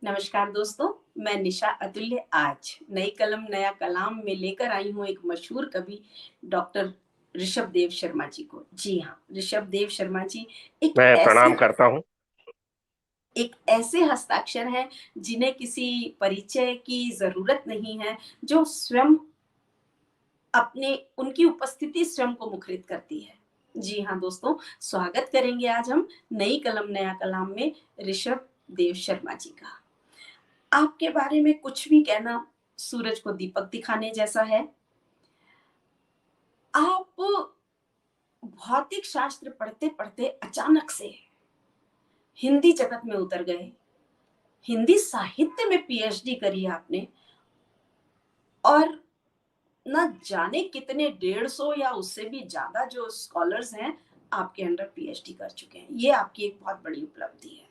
नमस्कार दोस्तों, मैं निशा अतुल्य आज नई कलम नया कलाम में लेकर आई हूँ एक मशहूर कवि डॉक्टर ऋषभ देव शर्मा जी को। जी हाँ, ऋषभ देव शर्मा जी एक मैं ऐसे प्रणाम करता हूँ। एक ऐसे हस्ताक्षर हैं जिन्हें किसी परिचय की ज़रूरत नहीं है, जो स्वयं अपने उनकी उपस्थिति स्वयं को मुखरित करती है। जी हाँ दोस्तों, स्वागत करेंगे आज हम नई कलम नया कलाम में ऋषभ देव शर्मा जी का। आपके बारे में कुछ भी कहना सूरज को दीपक दिखाने जैसा है। आप भौतिक शास्त्र पढ़ते-पढ़ते अचानक से हिंदी जगत में उतर गए। हिंदी साहित्य में पीएचडी करी आपने और ना जाने कितने 150 या उससे भी ज़्यादा जो स्कॉलर्स हैं, आपके अंडर पीएचडी कर चुके हैं। ये आपकी एक बहुत बड़ी उपलब्धि है।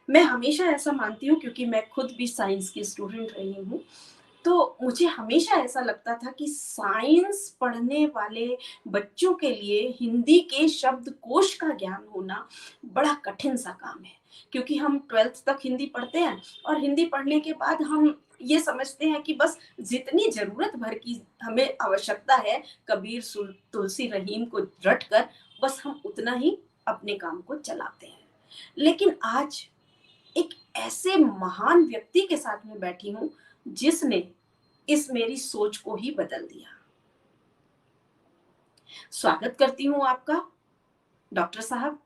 मैं हमेशा ऐसा मानती हूँ क्योंकि मैं खुद भी साइंस की स्टूडेंट रही हूँ, तो मुझे हमेशा ऐसा लगता था कि साइंस पढ़ने वाले बच्चों के लिए हिंदी के शब्दकोश का ज्ञान होना बड़ा कठिन सा काम है, क्योंकि हम 12th तक हिंदी पढ़ते हैं और हिंदी पढ़ने के बाद हम ये समझते हैं कि बस जितनी ज़रूरत भर की हमें आवश्यकता है, कबीर तुलसी रहीम को रट कर बस हम उतना ही अपने काम को चलाते हैं। लेकिन आज एक ऐसे महान व्यक्ति के साथ में बैठी हूँ जिसने इस मेरी सोच को ही बदल दिया। स्वागत करती हूँ आपका डॉक्टर साहब,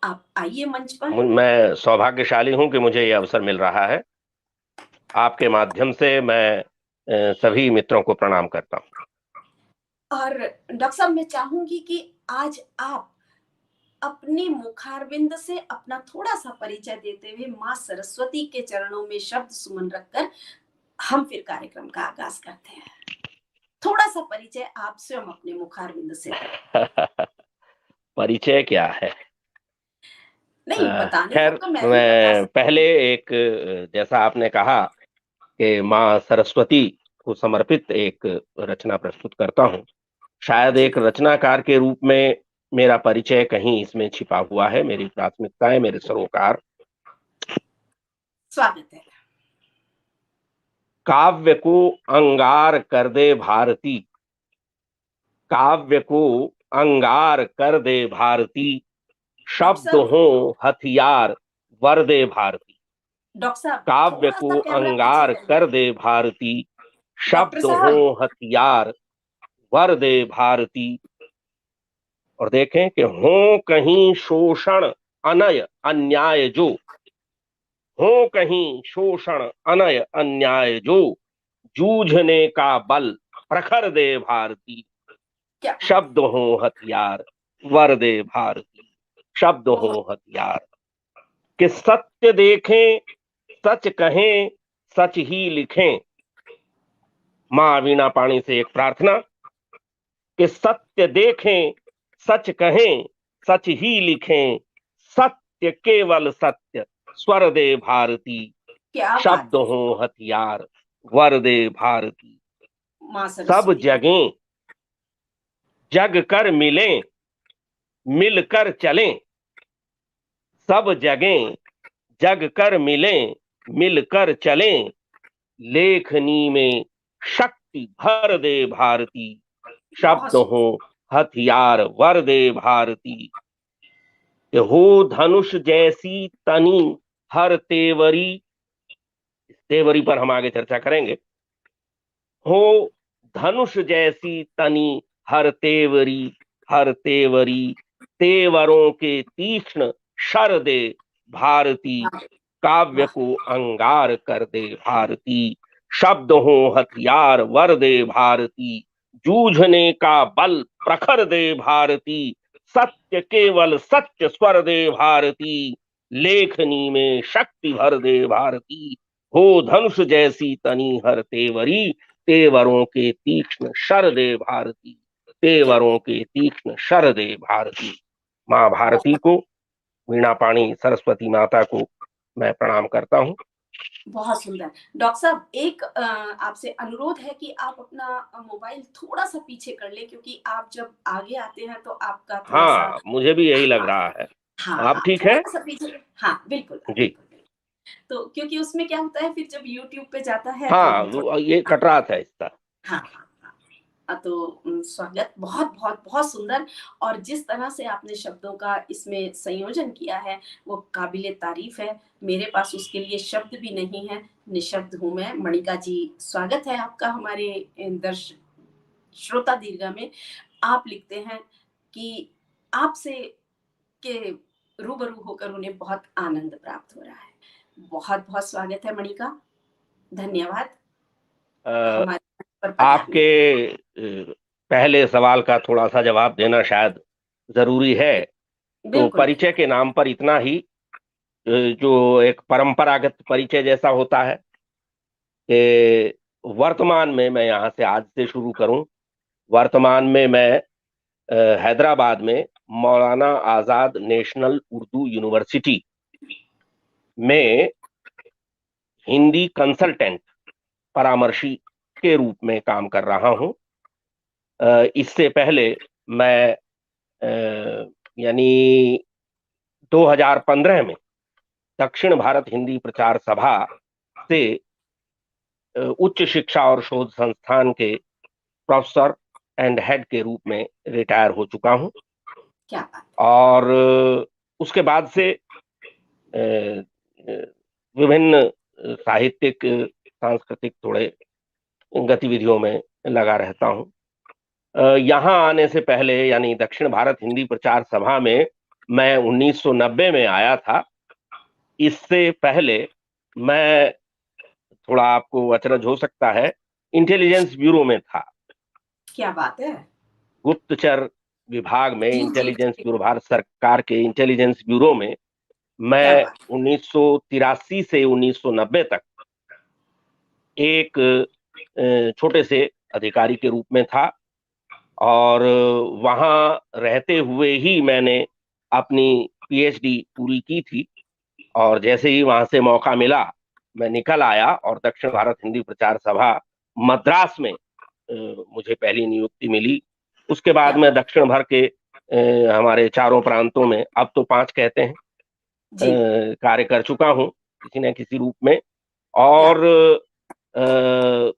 आप आइए मंच पर। मैं सौभाग्यशाली हूँ कि मुझे ये अवसर मिल रहा है। आपके माध्यम से मैं सभी मित्रों को प्रणाम करता हूँ। और डॉक्टर साहब, मैं चाहूंगी कि आज आप अपनी मुखारविंद से अपना थोड़ा सा परिचय देते हुए माँ सरस्वती के चरणों में शब्द सुमन रखकर हम फिर कार्यक्रम का आगाज करते हैं। थोड़ा सा परिचय आप स्वयं अपने मुखारविंद से दें। परिचय क्या है? नहीं बताने को खैर, तो मैं भी बता मैं सकती पहले हूँ। जैसा आपने कहा कि माँ सरस्वती को समर्पित एक रचना प्रस्तुत करता हूँ। शायद जी, एक रचनाकार के रूप में मेरा परिचय कहीं इसमें छिपा हुआ है, मेरी प्राथमिकताएं, मेरे सरोकार। स्वागत है। काव्य को अंगार कर दे भारती, काव्य को अंगार कर दे भारती, डॉक्टर शब्द साहब, हो हथियार वर दे भारती। डॉक्टर साहब काव्य थोड़ा को सा कैमरा पीछे अंगार करिए। कर दे भारती, डॉक्टर शब्द हो साहब, हथियार वर दे भारती। और देखें कि हो कहीं शोषण अनय अन्याय जो, हो कहीं शोषण अनय अन्याय जो, जूझने का बल प्रखर दे भारती। क्या बात शब्द है। हो हथियार वर दे भारती, शब्द हो बहुत हथियार। कि सत्य देखें, सच कहें, सच ही लिखें। माँ वीणा पाणी से एक प्रार्थना कि सत्य देखें, सच कहें, सच ही लिखें। सत्य केवल सत्य स्वर दे भारती, क्या बात शब्द है। हो हथियार वर दे भारती। माँ सब सरस्वती की। जगें, जग कर मिलें, मिलकर चलें। सब जगें, जग कर मिलें, मिलकर चलें। लेखनी में शक्ति भर दे भारती, बहुत शब्द हो सुंदर। हथियार वर दे भारती। कि हो धनुष जैसी तनी हर तेवरी, इस तेवरी पर हम आगे चर्चा करेंगे। हो धनुष जैसी तनी हर तेवरी, हर तेवरी, तेवरों के तीक्ष्ण शर दे भारती। वाह काव्य वाह। को अंगार कर दे भारती, शब्द हो हथियार वर दे भारती। जूझने का बल प्रखर दे भारती, सत्य केवल सत्य स्वर दे भारती। लेखनी में शक्ति भर दे भारती। हो धनुष जैसी तनी हर तेवरी, तेवरों के तीक्ष्ण शर दे भारती, क्या तेवरों के तीक्ष्ण शर दे भारती। माँ भारती बहुत को, वीणा पाणी सरस्वती माता को मैं प्रणाम करता हूँ। बहुत सुंदर। डॉक्टर साहब एक आपसे अनुरोध है कि आप अपना मोबाइल थोड़ा सा पीछे कर ले, क्योंकि आप जब आगे आते हैं तो आपका थोड़ा सा हाँ, मुझे भी यही लग हाँ रहा है। हाँ अब हाँ ठीक है? थोड़ा सा पीछे। हाँ बिल्कुल जी। बिल्कुल बिल्कुल। तो क्योंकि उसमें क्या होता है फिर जब यूट्यूब पे जाता है तो हाँ, हम थोड़ा ये कटरात है इसका। हाँ हाँ हाँ तो स्वागत बहुत बहुत बहुत सुंदर। और जिस तरह से आपने शब्दों का इसमें संयोजन किया है वो काबिले तारीफ है। मेरे पास उसके लिए शब्द भी नहीं है, निशब्द हूं मैं। मणिका जी, स्वागत है आपका हमारे दर्शक श्रोता दीर्घा में। आप लिखते हैं कि आपसे के रूबरू होकर उन्हें बहुत आनंद प्राप्त हो रहा है। बहुत बहुत स्वागत है मणिका, धन्यवाद अ, हमारे मंच पर आपके पधारने के पहले सवाल का थोड़ा सा जवाब देना शायद जरूरी है। लिए। तो बिल्कुल परिचय के नाम पर इतना ही, जो एक परंपरागत परिचय जैसा होता है कि वर्तमान में मैं यहाँ से आज से शुरू करूं। वर्तमान में मैं हैदराबाद में मौलाना आजाद नेशनल उर्दू यूनिवर्सिटी में हिंदी कंसल्टेंट, परामर्शी के रूप में काम कर रहा हूं। इससे पहले मैं यानी 2015 में दक्षिण भारत हिंदी प्रचार सभा से उच्च शिक्षा और शोध संस्थान के प्रोफेसर एंड हेड के रूप में रिटायर हो चुका हूं। क्या बात। और उसके बाद से विभिन्न साहित्यिक, सांस्कृतिक थोड़े गतिविधियों में लगा रहता हूं। यहाँ आने से पहले यानी दक्षिण भारत हिंदी प्रचार सभा में मैं 1990 में आया था। इससे पहले मैं, थोड़ा आपको अचरज हो सकता है, इंटेलिजेंस ब्यूरो में था। क्या बात है। गुप्तचर विभाग में, जी जी इंटेलिजेंस जी। ब्यूरो, भारत सरकार के इंटेलिजेंस ब्यूरो में क्या मैं बात। 1983 से 1990 तक एक छोटे से अधिकारी के रूप में था। और वहां रहते हुए ही मैंने अपनी पीएचडी पूरी की थी। और जैसे ही वहां से मौका मिला, मैं निकल आया और दक्षिण भारत हिंदी प्रचार सभा मद्रास में मुझे पहली नियुक्ति मिली। उसके बाद क्या मैं बात। दक्षिण भर के हमारे चारों प्रांतों में, अब तो 5 कहते हैं, जी। कार्य कर चुका हूं किसी न किसी रूप में। क्या और बात।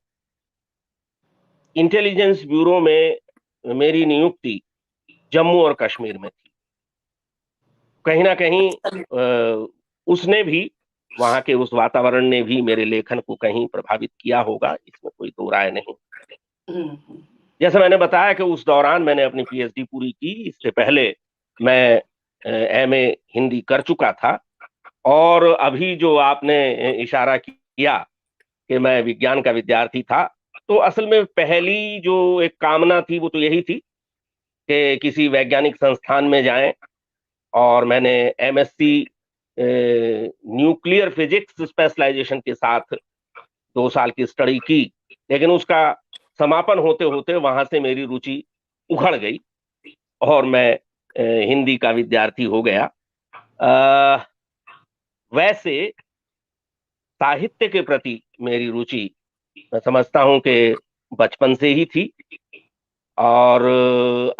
इंटेलिजेंस ब्यूरो में मेरी नियुक्ति जम्मू और कश्मीर में थी। कहीं ना कहीं उसने भी, वहां के उस वातावरण ने भी मेरे लेखन को कहीं प्रभावित किया होगा, इसमें कोई दो राय नहीं। हम्म। जैसे मैंने बताया कि उस दौरान मैंने अपनी पीएचडी पूरी की। इससे पहले मैं एमए हिंदी कर चुका था। और अभी जो आपने इशारा किया कि मैं विज्ञान का विद्यार्थी था, तो असल में पहली जो एक कामना थी वो तो यही थी कि किसी वैज्ञानिक संस्थान में जाएं। और मैंने एमएससी न्यूक्लियर फिजिक्स स्पेशलाइजेशन के साथ 2 साल की स्टडी की। लेकिन उसका समापन होते होते वहां से मेरी रुचि उखड़ गई और मैं हिंदी का विद्यार्थी हो गया। अ, वैसे साहित्य के प्रति मेरी रुचि, मैं समझता हूं कि बचपन से ही थी। और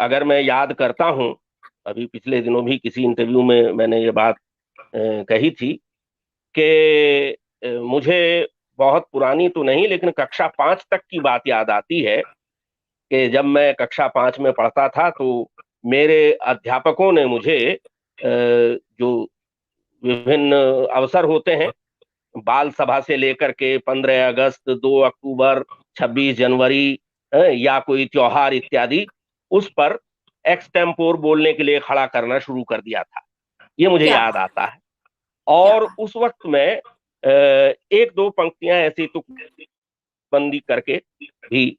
अगर मैं याद करता हूं, अभी पिछले दिनों भी किसी इंटरव्यू में मैंने ये बात कही थी कि मुझे बहुत पुरानी तो नहीं लेकिन कक्षा 5 तक की बात याद आती है कि जब मैं कक्षा 5 में पढ़ता था तो मेरे अध्यापकों ने मुझे जो विभिन्न अवसर होते हैं, बाल सभा से लेकर के 15 अगस्त, 2 अक्टूबर, 26 जनवरी, या कोई त्योहार इत्यादि, उस पर एक्सटेम्पोर बोलने के लिए खड़ा करना शुरू कर दिया था। ये मुझे क्या याद बात। आता है। क्या और बात। उस वक्त में एक दो पंक्तियां ऐसी तुकबंदी करके भी,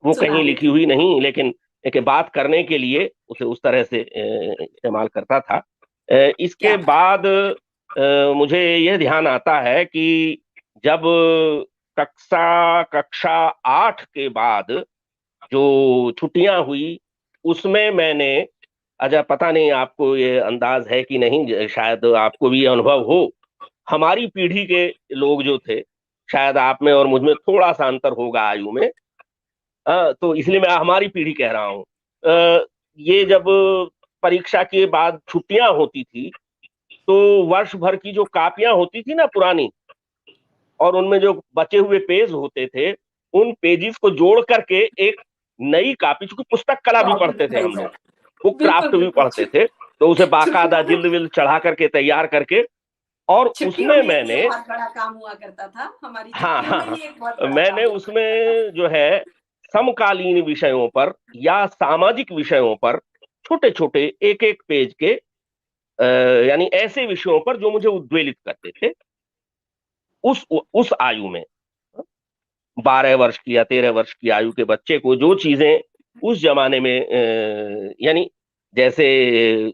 वो सुना कहीं लिखी देती। हुई नहीं लेकिन एक बात करने के लिए उसे उस तरह से इस्तेमाल करता था। क्या इसके बात। बाद मुझे यह ध्यान आता है कि जब कक्षा 8 के बाद जो छुट्टियां हुई, उसमें मैंने, अच्छा पता नहीं आपको ये अंदाज है कि नहीं, शायद आपको भी ये अनुभव हो। हमारी पीढ़ी के लोग जो थे, शायद आप में और मुझ में थोड़ा सा अंतर होगा आयु में, तो इसलिए मैं हमारी पीढ़ी कह रहा हूँ। ये जब परीक्षा के बाद छुट्टियां होती थी तो वर्ष भर की जो कापियां होती थी ना पुरानी, और उनमें जो बचे हुए पेज होते थे, उन पेजेस को जोड़ करके एक नई कॉपी, चूंकि पुस्तक कला भी कॉपी पढ़ते थे हम बनाई लोग, जाती। बुक बिल्कुल क्राफ्ट भी बिल्कुल पढ़ते थे, तो उसे बाकायदा छुट्टियों में, जिल्द विल्द चढ़ा करके तैयार करके, और छुट्टियों उसमें में ये मैंने, बहुत बड़ा काम हुआ करता था, हमारी हाँ छुट्टियों हाँ में हाँ, ये एक बहुत बड़ा मैंने काम हुआ करता था। उसमें जो है समकालीन विषयों पर या सामाजिक विषयों पर छोटे छोटे एक एक पेज के, यानी ऐसे विषयों पर जो मुझे उद्वेलित करते थे उस आयु में, 12 वर्ष की या 13 वर्ष की आयु के बच्चे को जो चीजें उस जमाने में, यानी जैसे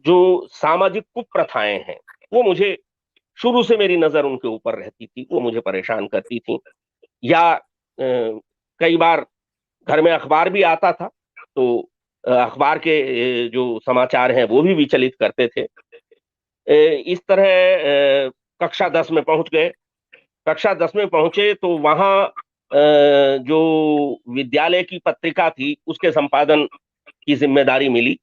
जो सामाजिक कुप्रथाएं हैं, वो मुझे शुरू से, मेरी नजर उनके ऊपर रहती थी, वो मुझे परेशान करती थी। या कई बार घर में अखबार भी आता था, तो अखबार के जो समाचार हैं वो भी विचलित करते थे। इस तरह कक्षा 10 में पहुंच गए। कक्षा 10 में पहुंचे तो वहां जो विद्यालय की पत्रिका थी उसके संपादन की जिम्मेदारी मिली,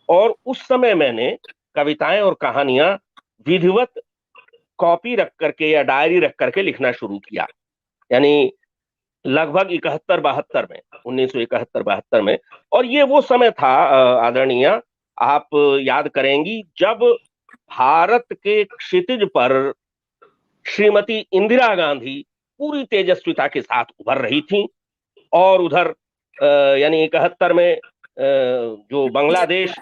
और उस समय मैंने कविताएं और कहानियां विधिवत कॉपी रख करके या डायरी रख करके लिखना शुरू किया। यानी लगभग 71-72 में, 1971-72 में। और ये वो समय था, आदरणीय, आप याद करेंगी, जब भारत के क्षितिज पर श्रीमती इंदिरा गांधी पूरी तेजस्विता के साथ उभर रही थी, और उधर यानी 71 में जो बांग्लादेश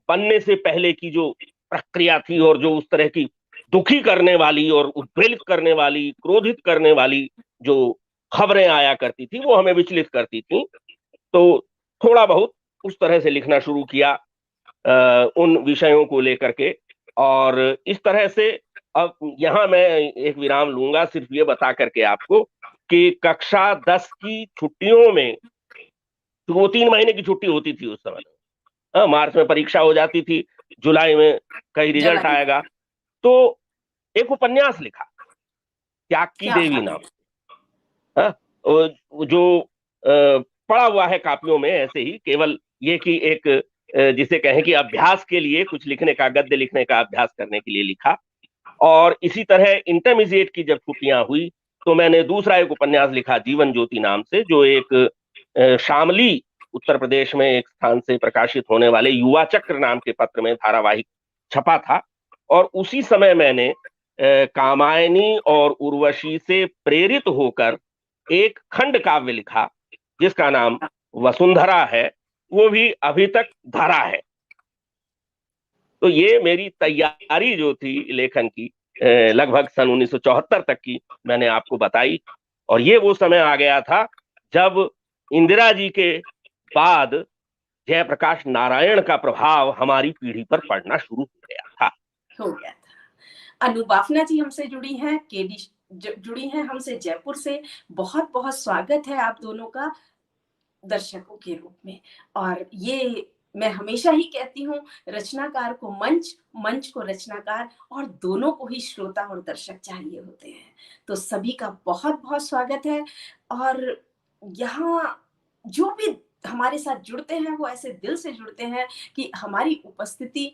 बनने से पहले की जो प्रक्रिया थी, और जो उस तरह की दुखी करने वाली और उद्वेलित करने वाली, क्रोधित करने वाली जो खबरें आया करती थी, वो हमें विचलित करती थी। तो थोड़ा बहुत उस तरह से लिखना शुरू किया उन विषयों को लेकर के। और इस तरह से, अब यहाँ मैं एक विराम लूंगा सिर्फ ये बता करके आपको कि कक्षा 10 की छुट्टियों में, तो वो 3 महीने की छुट्टी होती थी उस समय। हाँ, मार्च में परीक्षा हो जाती थी, जुलाई में कहीं रिजल्ट जुलाई। आएगा। तो एक उपन्यास लिखा, त्याग की क्या देवी बात है। नाम। हाँ, वो जो पड़ा हुआ है कापियों में ऐसे ही, केवल ये कि एक जिसे कहें कि अभ्यास के लिए, कुछ लिखने का, गद्य लिखने का अभ्यास करने के लिए लिखा। और इसी तरह इंटरमीडिएट की जब छुट्टियां हुई, तो मैंने दूसरा एक उपन्यास लिखा जीवन ज्योति नाम से, जो एक शामली उत्तर प्रदेश में एक स्थान से प्रकाशित होने वाले युवा चक्र नाम के पत्र में धारावाहिक छपा था। और उसी समय मैंने कामायनी और उर्वशी से प्रेरित होकर एक खंड काव्य लिखा, जिसका नाम वसुंधरा है, वो भी अभी तक धरा है। तो ये मेरी तैयारी जो थी लेखन की, लगभग सन 1974 तक की, मैंने आपको बताई। और ये वो समय आ गया था जब इंदिरा जी के बाद जयप्रकाश नारायण का प्रभाव हमारी पीढ़ी पर पड़ना शुरू हो गया था। हो गया था। अनुबाफना जी हमसे जुड़ी हैं, केडी जुड़ी हैं हमसे जयपुर से। बहुत बहुत स्वागत है आप दोनों का दर्शकों के रूप में। और ये मैं हमेशा ही कहती हूँ, रचनाकार को मंच, मंच को रचनाकार, और दोनों को ही श्रोता और दर्शक चाहिए होते हैं। तो सभी का बहुत बहुत स्वागत है। और यहाँ जो भी हमारे साथ जुड़ते हैं वो ऐसे दिल से जुड़ते हैं कि हमारी उपस्थिति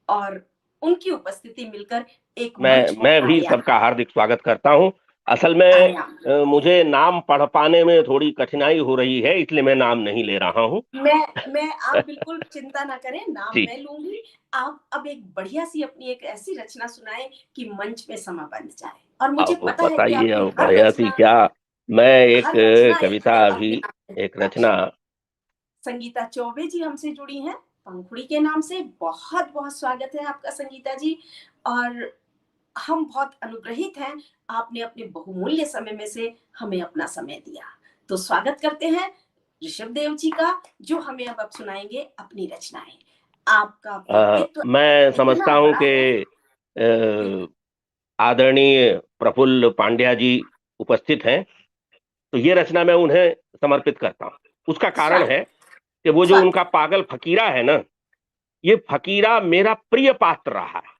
और उनकी उपस्थिति मिलकर एक मंच को मैं भी आया सबका हार्दिक स्वागत करता हूं। असल में आया। मुझे नाम पढ़ पाने में थोड़ी कठिनाई हो रही है, इसलिए मैं नाम नहीं ले रहा हूं। मैं आप बिल्कुल चिंता ना करें, नाम जी। मैं लूंगी। आप अब एक बढ़िया सी अपनी एक ऐसी रचना सुनाएं कि मंच में समा बन जाए। और मुझे अब पता है कि बताइए, आपकी अब बढ़िया सी क्या, मैं एक हर कविता, रचना अभी आपके नाम से एक प्रकाशित। रचना। संगीता चौबे जी हमसे जुड़ी हैं पंखुड़ी के नाम से। बहुत बहुत स्वागत है आपका संगीता जी। और हम बहुत अनुग्रहित हैं, आपने अपने बहुमूल्य समय में से हमें अपना समय दिया। तो स्वागत करते हैं ऋषभ देव जी का, जो हमें अब सुनाएंगे अपनी रचनाएं। आपका व्यक्तित्व मैं समझता इतना हूं बड़ा कि है। आदरणीय प्रफुल्ल पांड्या जी उपस्थित हैं, तो ये रचना मैं उन्हें समर्पित करता हूं। उसका कारण है स्वागत कि वो जो स्वागत। उनका पागल फकीरा है ना, ये फकीरा मेरा प्रिय पात्र रहा है।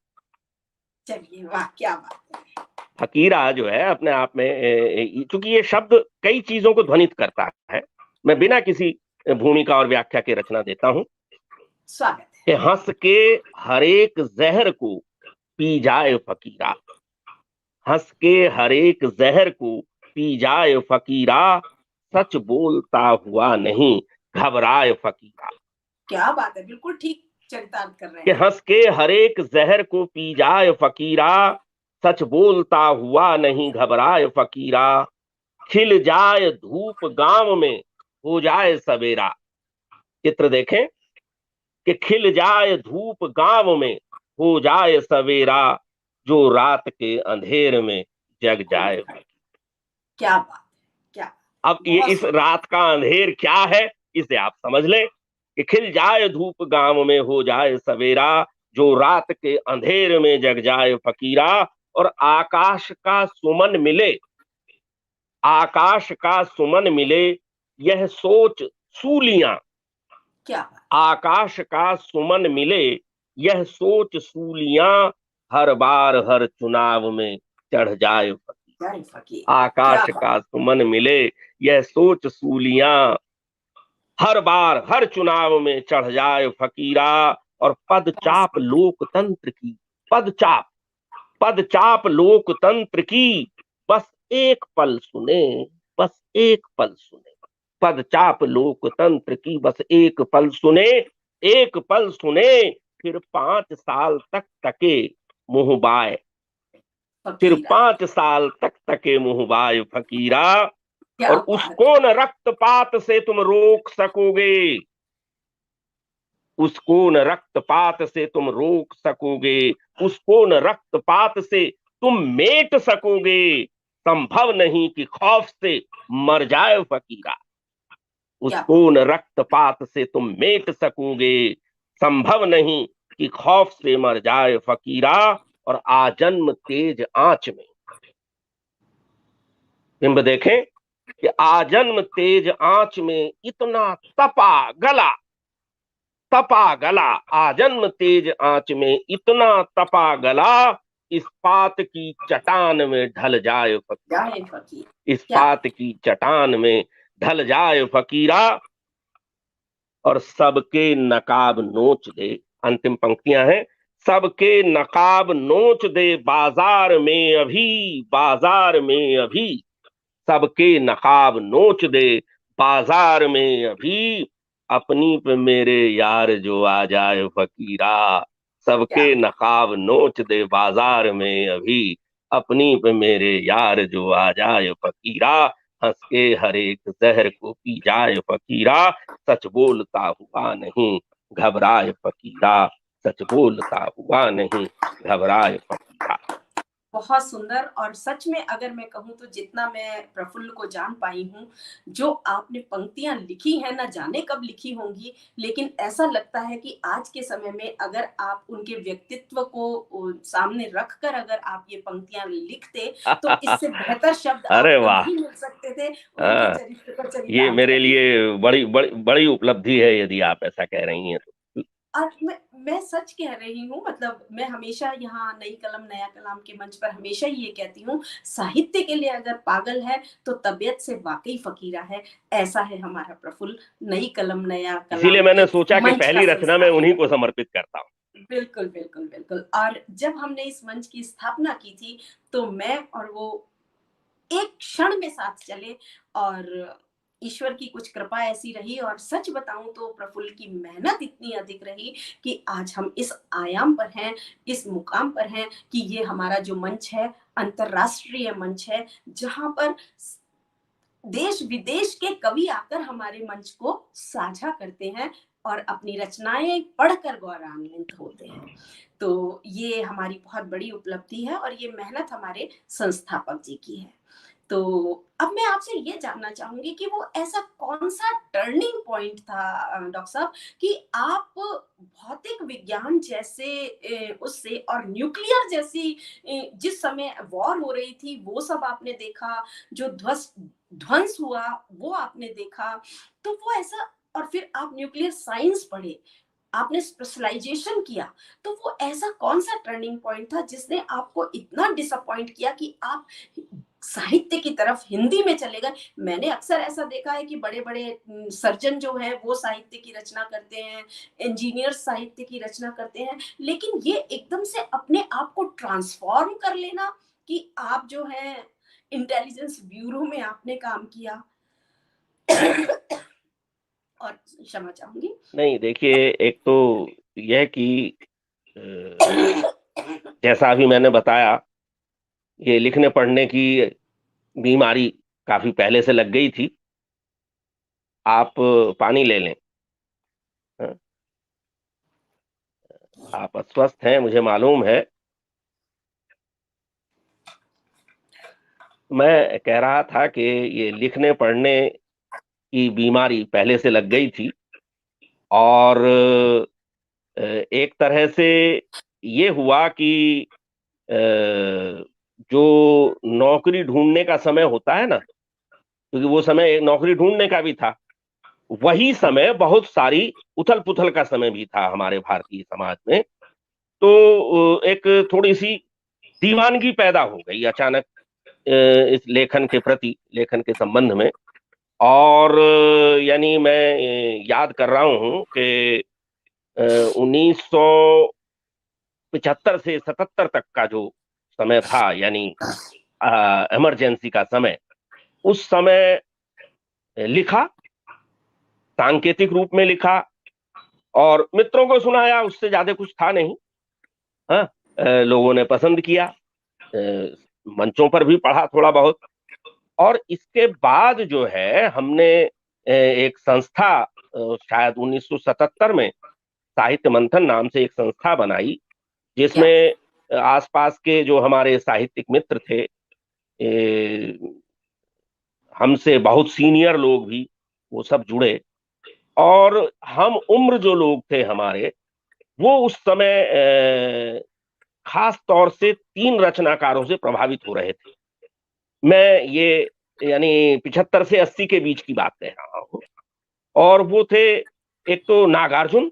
चलिए, वाह क्या बात है। फकीरा जो है अपने आप में, क्योंकि ये शब्द कई चीजों को ध्वनित करता है, मैं बिना किसी भूमिका और व्याख्या के रचना देता हूं। स्वागत है। कि हंस के हर एक जहर को पी जाए फकीरा, हंस के हर एक जहर को पी जाए फकीरा, सच बोलता हुआ नहीं घबराए फकीरा। क्या बात है, बिल्कुल ठीक चरितार्थ कर रहे कि हैं आप। हंस के हर एक जहर को पी जाए फकीरा, सच बोलता हुआ नहीं घबराए फकीरा। खिल जाए धूप गांव में हो जाए सवेरा, चित्र देखें कि खिल जाए धूप गांव में हो जाए सवेरा, जो रात के अंधेर में जग जाए। क्या बात है, क्या अब ये बहुत इस सुंदर। रात का अंधेर क्या है, इसे आप समझ लें कि खिल जाए धूप गांव में हो जाए सवेरा, जो रात के अंधेर में जग जाए फकीरा। और आकाश का सुमन मिले, आकाश का सुमन मिले, यह सोच सूलियां, क्या बात। आकाश का सुमन मिले, यह सोच सूलियां, हर बार हर चुनाव में चढ़ जाए फकीरा। जय फकीरा, क्या आकाश बात। का सुमन मिले, यह सोच सूलियां, हर बार हर चुनाव में चढ़ जाए फकीरा। और पदचाप लोकतंत्र की, पदचाप, पदचाप लोकतंत्र की, बस एक पल सुने, बस एक पल सुने। पदचाप लोकतंत्र की बस एक पल सुने, एक पल सुने, फिर 5 साल तक तके मुंह बाय, फिर फकीरा, 5 साल तक तके मुंह बाय फकीरा। क्या और बात। उसको न रक्तपात से तुम रोक सकोगे, उसको न रक्तपात से तुम रोक सकोगे, उसको न रक्तपात से तुम मेट सकोगे। संभव नहीं कि खौफ से मर जाए फकीरा, क्या उसको न रक्तपात से तुम मेट सकोगे। संभव नहीं कि खौफ से मर जाए फकीरा। और आजन्म तेज आंच में, बिंब देखें कि आजन्म तेज आंच में इतना तपा गला, तपा गला, आजन्म तेज आंच में इतना तपा गला, इस्पात की चट्टान में ढल जाए फकीरा, जय फकीर, क्या। इस्पात की चट्टान में ढल जाए फकीरा। और सबके नकाब नोच दे, अंतिम पंक्तियां हैं, सबके नकाब नोच दे बाजार में अभी, बाजार में अभी, सबके नकाब नोच दे बाजार में अभी, अपनी पे मेरे यार जो आ जाए फकीरा। क्या सबके नकाब नोच दे बाजार में अभी, अपनी पे मेरे यार जो आ जाए फकीरा। हंस के हर एक जहर को पी जाए फकीरा, सच बोलता हुआ नहीं घबराए फकीरा, सच बोलता हुआ नहीं घबराए फकीरा। बहुत सुंदर। और सच में अगर मैं कहूँ तो जितना मैं प्रफुल्ल को जान पाई हूँ, जो आपने पंक्तियां लिखी हैं ना जाने कब लिखी होंगी, लेकिन ऐसा लगता है कि आज के समय में अगर आप उनके व्यक्तित्व को सामने रखकर अगर आप ये पंक्तियां लिखते तो इससे बेहतर शब्द अरे आपको वाह, नहीं मिल सकते थे उनके हाँ, चरित्र को ये चरितार्थ मेरे करने के लिए बड़ी बड़ी बड़ी उपलब्धि है यदि आप ऐसा कह रही हैं तो। और मैं सच कह रही हूँ, मतलब मैं हमेशा यहाँ नई कलम नया कलाम के मंच पर हमेशा ये कहती हूँ, साहित्य के लिए अगर पागल है तो तबीयत से वाकई फकीरा है। ऐसा है हमारा प्रफुल्ल, नई कलम नया इसीलिए कलाम मैंने के सोचा कि मंच का पहली रचना मैं उन्हीं संस्थापक। को समर्पित करता हूँ। बिल्कुल बिल्कुल बिल्कुल। और जब हमने इस मंच की स्थापना की थी तो मैं और वो एक क्षण में साथ चले, और ईश्वर की कुछ कृपा ऐसी रही, और सच बताऊं तो प्रफुल्ल की मेहनत इतनी अधिक रही कि आज हम इस आयाम पर हैं, इस मुकाम पर हैं कि ये हमारा जो मंच है अंतरराष्ट्रीय मंच है, जहां पर देश विदेश के कवि आकर हमारे मंच को साझा करते हैं और अपनी रचनाएं पढ़कर गौरवान्वित होते हैं। तो ये हमारी बहुत बड़ी उपलब्धि है और ये मेहनत हमारे संस्थापक जी की है। तो अब मैं आपसे ये जानना चाहूंगी कि वो ऐसा कौन सा टर्निंग पॉइंट था डॉक्टर साहब, कि आप भौतिक विज्ञान जैसे उससे और न्यूक्लियर जैसी जिस समय वॉर हो रही थी वो सब आपने देखा, जो ध्वस्त ध्वंस हुआ वो आपने देखा, तो वो ऐसा, और फिर आप न्यूक्लियर साइंस पढ़े, आपने स्पेशलाइजेशन किया, तो वो ऐसा कौन सा टर्निंग पॉइंट था जिसने आपको इतना डिसअपॉइंट किया कि आप साहित्य की तरफ हिंदी में चले गए। मैंने अक्सर ऐसा देखा है कि बड़े बड़े सर्जन जो है वो साहित्य की रचना करते हैं, इंजीनियर साहित्य की रचना करते हैं, लेकिन ये एकदम से अपने आप को ट्रांसफॉर्म कर लेना कि आप जो है इंटेलिजेंस ब्यूरो में आपने काम किया। और क्षमा चाहूंगी। नहीं देखिए, एक तो यह कि अ, जैसा अभी मैंने बताया, ये लिखने पढ़ने की बीमारी काफी पहले से लग गई थी। आप पानी ले लें। हाँ, आप अस्वस्थ हैं, मुझे मालूम है। मैं कह रहा था कि ये लिखने पढ़ने की बीमारी पहले से लग गई थी, और एक तरह से ये हुआ कि अ, जो नौकरी ढूंढने का समय होता है ना, क्योंकि वो समय एक नौकरी ढूंढने का भी था, वही समय बहुत सारी उथल पुथल का समय भी था हमारे भारतीय समाज में। तो एक थोड़ी सी दीवानगी पैदा हो गई अचानक इस लेखन के प्रति, लेखन के संबंध में। और यानी मैं याद कर रहा हूं कि 1975 से 77 तक का जो समय था, यानी इमरजेंसी का समय, उस समय लिखा, सांकेतिक रूप में लिखा और मित्रों को सुनाया, उससे ज्यादा कुछ था नहीं। हाँ, लोगों ने पसंद किया, मंचों पर भी पढ़ा थोड़ा बहुत। और इसके बाद जो है हमने एक संस्था, शायद 1977 में साहित्य मंथन नाम से एक संस्था बनाई, क्या जिसमें आसपास के जो हमारे साहित्यिक मित्र थे, हमसे बहुत सीनियर लोग भी, वो सब जुड़े। और हम उम्र जो लोग थे हमारे, वो उस समय खास तौर से 3 रचनाकारों से प्रभावित हो रहे थे। मैं ये यानी 75 से 80 के बीच की बात कह रहा हूँ। और वो थे, एक तो नागार्जुन,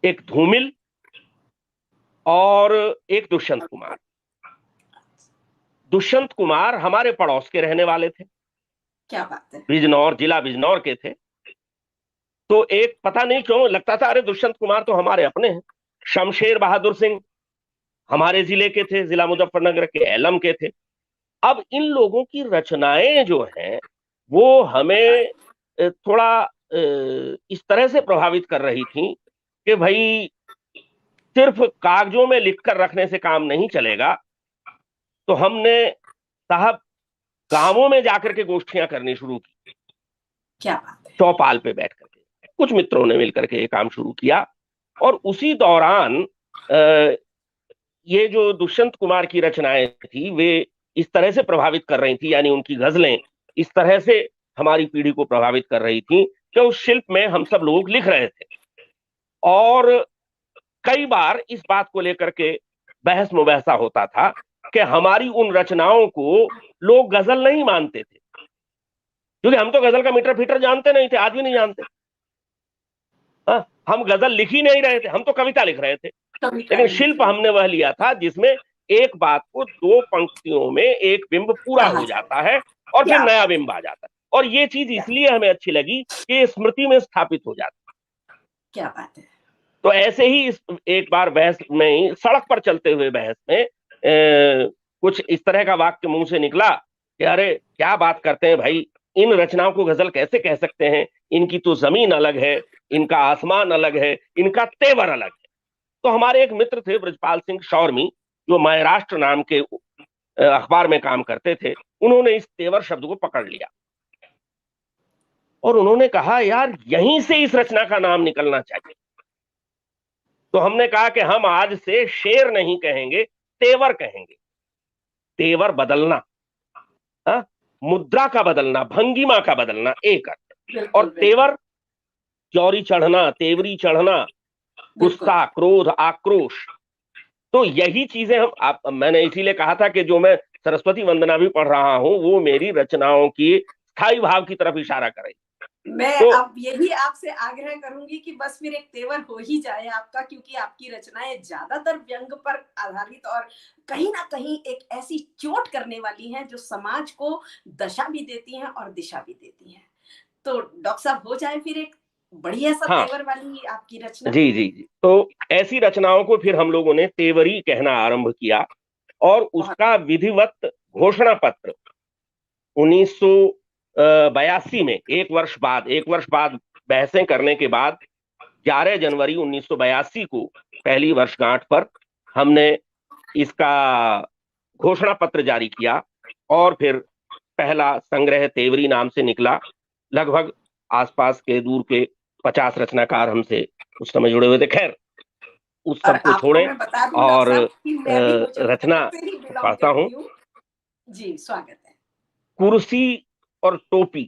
एक धूमिल, और एक दुष्यंत कुमार। दुष्यंत कुमार हमारे पड़ोस के रहने वाले थे, क्या बात है। बिजनौर, जिला बिजनौर के थे। तो एक पता नहीं क्यों लगता था, अरे दुष्यंत कुमार तो हमारे अपने हैं। शमशेर बहादुर सिंह हमारे जिले के थे, जिला मुजफ्फरनगर के एलम के थे। अब इन लोगों की रचनाएं जो हैं, वो हमें थोड़ा इस तरह से प्रभावित कर रही थी कि भाई सिर्फ कागजों में लिखकर रखने से काम नहीं चलेगा। तो हमने, साहब, गांवों में जाकर के गोष्ठियां करनी शुरू की, क्या बात है। चौपाल पे बैठ करके कुछ मित्रों ने मिलकर के ये काम शुरू किया। और उसी दौरान ये जो दुष्यंत कुमार की रचनाएं थी, वे इस तरह से प्रभावित कर रही थी, यानी उनकी गजलें इस तरह से हमारी पीढ़ी को प्रभावित कर रही थी कि उस शिल्प में हम सब लोग लिख रहे थे। और कई बार इस बात को लेकर के बहस मुबहसा होता था कि हमारी उन रचनाओं को लोग गजल नहीं मानते थे, क्योंकि हम तो गजल का मीटर फीटर जानते नहीं थे, आज भी नहीं जानते। हाँ, हम गजल लिख ही नहीं रहे थे, हम तो कविता लिख रहे थे। कविता लेकिन लिख शिल्प रही हमने वह लिया था जिसमें एक बात को 2 पंक्तियों में एक बिंब पूरा कहा हो जाए। जाता है और फिर क्या नया बात बिंब आ जाता है। और ये चीज क्या इसलिए हमें अच्छी लगी कि ये स्मृति में स्थापित हो जाती है। क्या बात है। तो ऐसे ही एक बार बहस में ही, सड़क पर चलते हुए बहस में, कुछ इस तरह का वाक्य मुंह से निकला कि अरे क्या बात करते हैं भाई, इन रचनाओं को गजल कैसे कह सकते हैं, इनकी तो जमीन अलग है, इनका आसमान अलग है, इनका तेवर अलग है। तो हमारे एक मित्र थे ब्रजपाल सिंह शौरमी, जो महाराष्ट्र नाम के अखबार में काम करते थे, उन्होंने इस तेवर शब्द को पकड़ लिया और उन्होंने कहा, यार यहीं से इस रचना का नाम निकलना चाहिए। तो हमने कहा कि हम आज से शेर नहीं कहेंगे, तेवर कहेंगे। तेवर बदलना, हाँ? मुद्रा का बदलना, भंगिमा का बदलना, एक अर्थ है। और बिल्कुल बिल्कुल तेवर, चौरी चढ़ना, तेवरी चढ़ना, बिल्कुल। गुस्सा, क्रोध, आक्रोश। तो यही चीजें मैंने इसीलिए कहा था कि जो मैं सरस्वती वंदना भी पढ़ रहा हूं, वो मेरी रचनाओं की स्थायी भाव की तरफ इशारा करे। मैं तो अब यही आपसे आग्रह करूंगी कि बस फिर एक तेवर हो ही जाए आपका, क्योंकि आपकी रचनाएं ज्यादातर व्यंग पर आधारित और कहीं ना कहीं एक ऐसी चोट करने वाली हैं जो समाज को दशा भी देती हैं और दिशा भी देती हैं। तो डॉक्टर साहब, हो जाए फिर एक बढ़िया सा हाँ, तेवर वाली आपकी रचना। जी जी जी, तो ऐसी रचनाओं को फिर हम लोगों ने तेवरी कहना आरंभ किया, और बहुत। उसका विधिवत घोषणा पत्र 1982 में, एक वर्ष बाद बहसें करने के बाद 11 जनवरी 1982 को पहली वर्षगांठ पर हमने इसका घोषणा पत्र जारी किया, और फिर पहला संग्रह तेवरी नाम से निकला। लगभग आसपास के दूर के 50 रचनाकार हमसे उस समय जुड़े हुए थे। खैर, उस और सब को आपको छोड़ें मैं बता दूं डॉक्टर और साहब कि मैं भी रचना मुजफ्फरनगर से ही बिलोंग पढ़ता हूं। करती हूँ। जी, स्वागत है। कुर्सी और टोपी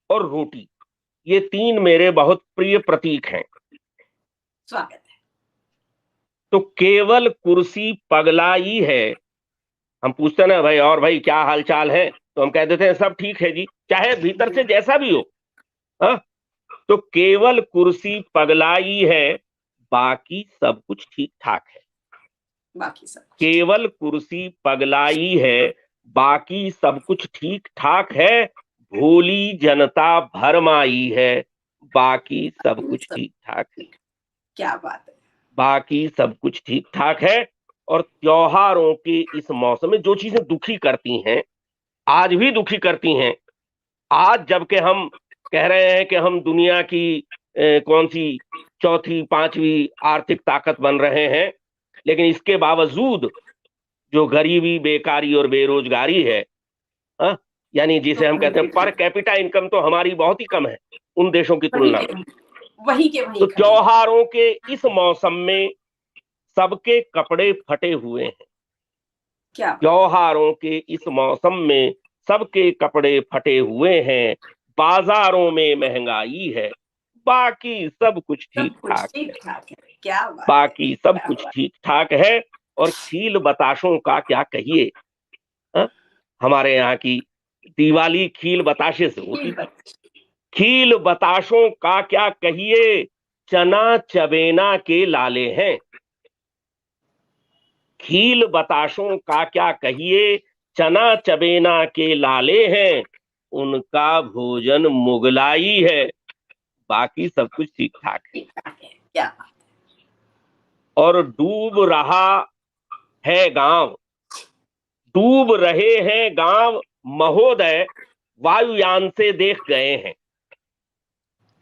और रोटी, ये तीन मेरे बहुत प्रिय प्रतीक हैं। स्वागत है। तो केवल कुर्सी पगलाई है। हम पूछते हैं ना भाई, और भाई क्या हाल चाल है, तो हम कह देते हैं सब ठीक है जी, चाहे भीतर से जैसा भी हो। हाँ, तो केवल कुर्सी पगलाई है, बाकी सब कुछ ठीक ठाक है। बाकी सब कुछ ठीक। केवल कुर्सी पगलाई है, बाकी सब कुछ ठीक ठाक है। भोली जनता भरमाई है, बाकी सब कुछ सब ठीक ठाक है। ठीक। क्या बात है। बाकी सब कुछ ठीक ठाक है। और त्योहारों के इस मौसम में जो चीजें दुखी करती हैं, आज भी दुखी करती हैं, आज जबकि हम कह रहे हैं कि हम दुनिया की कौन सी चौथी पांचवी आर्थिक ताकत बन रहे हैं, लेकिन इसके बावजूद जो गरीबी, बेकारी और बेरोजगारी है, हाँ, यानी तो जिसे हम कहते हैं पर कैपिटा इनकम, तो हमारी बहुत ही कम है उन देशों की वहीं तुलना के में। वहीं के तो वहीं खड़े हैं। त्योहारों के इस मौसम में सबके कपड़े फटे हुए हैं। क्या बात है। त्योहारों के इस मौसम में सबके कपड़े फटे हुए हैं। बाजारों में महंगाई है, बाकी सब कुछ ठीक सब कुछ ठाक है। ठीक ठाक है। क्या बात है। बाकी सब क्या कुछ बात। ठीक ठाक है। और खील बताशों का क्या कहिए। हाँ? हमारे यहाँ की दिवाली खील बताशे से होती ठीक थी। बात। खील बताशों का क्या कहिए, चना चबेना के लाले हैं। खील बताशों का क्या कहिए, चना चबेना के लाले हैं। उनका भोजन मुगलाई है, बाकी सब कुछ ठीक ठाक है। ठीक ठाक है। क्या बात। और डूब रहा है गांव, डूब रहे हैं गांव महोदय, वायुयान से देख गए हैं।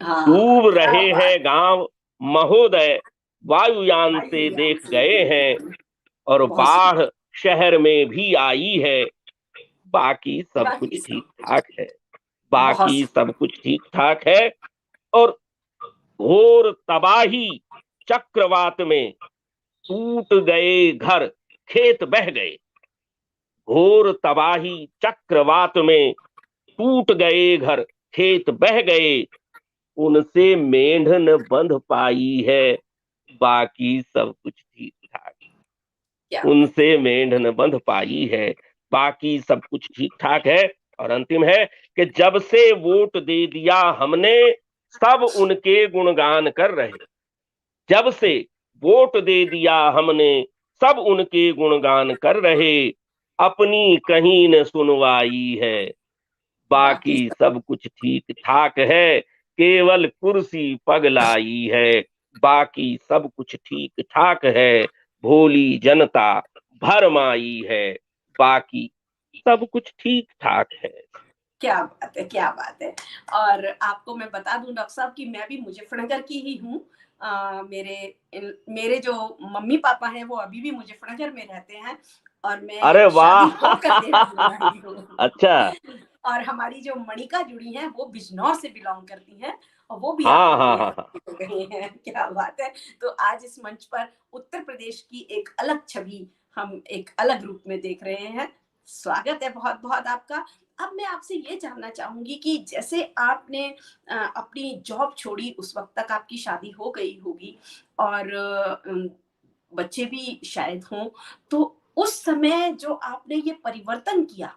हाँ, डूब क्या रहे हैं बात है। गांव महोदय, वायुयान से वायुयान देख से गए देख हैं। गए। और बहुत बाढ़ सुंदर। शहर में भी आई है, बाकी सब बाकी कुछ सब ठीक कुछ। ठाक है। बहुत बाकी सुंदर। सब कुछ ठीक ठाक है। और घोर तबाही चक्रवात में टूट गए घर, खेत बह गए। घोर तबाही चक्रवात में टूट गए घर, खेत बह गए। उनसे मेंढ न बंध पाई है, बाकी सब कुछ ठीक ठाक। क्या बात उनसे मेंढ न बंध पाई है, बाकी सब कुछ ठीक ठाक है। और अंतिम है कि जब से वोट दे दिया हमने, सब उनके गुणगान कर रहे। जब से वोट दे दिया हमने, सब उनके गुणगान कर रहे। अपनी कहीं न सुनवाई है, है। बाकी बाकी सब। सब कुछ ठीक ठाक है। केवल कुर्सी पगलाई है, बाकी सब कुछ ठीक ठाक है। भोली जनता भरमाई है, बाकी सब कुछ ठीक ठाक है। क्या बात है। क्या बात है। और आपको मैं बता दूं डॉक्टर साहब कि मैं भी मुजफ्फरनगर की ही हूँ। मेरे जो मम्मी पापा हैं वो अभी भी मुजफ्फरनगर में रहते हैं, और अरे मैं शादी वाह! होकर देहरादून आई अच्छा। हूँ। और हमारी जो मणिका जुड़ी हैं वो बिजनौर से बिलोंग करती हैं, और वो भी हाँ आपके हाँ बड़े हाँ हाँ। भक्ति हो गए हैं। क्या बात है। तो आज इस मंच पर उत्तर प्रदेश की एक अलग छवि हम एक अलग रूप में देख रहे हैं। स्वागत है बहुत बहुत आपका। अब मैं आपसे ये जानना चाहूंगी कि जैसे आपने अपनी जॉब छोड़ी, उस वक्त तक आपकी शादी हो गई होगी और बच्चे भी शायद हों, तो उस समय जो आपने ये परिवर्तन किया,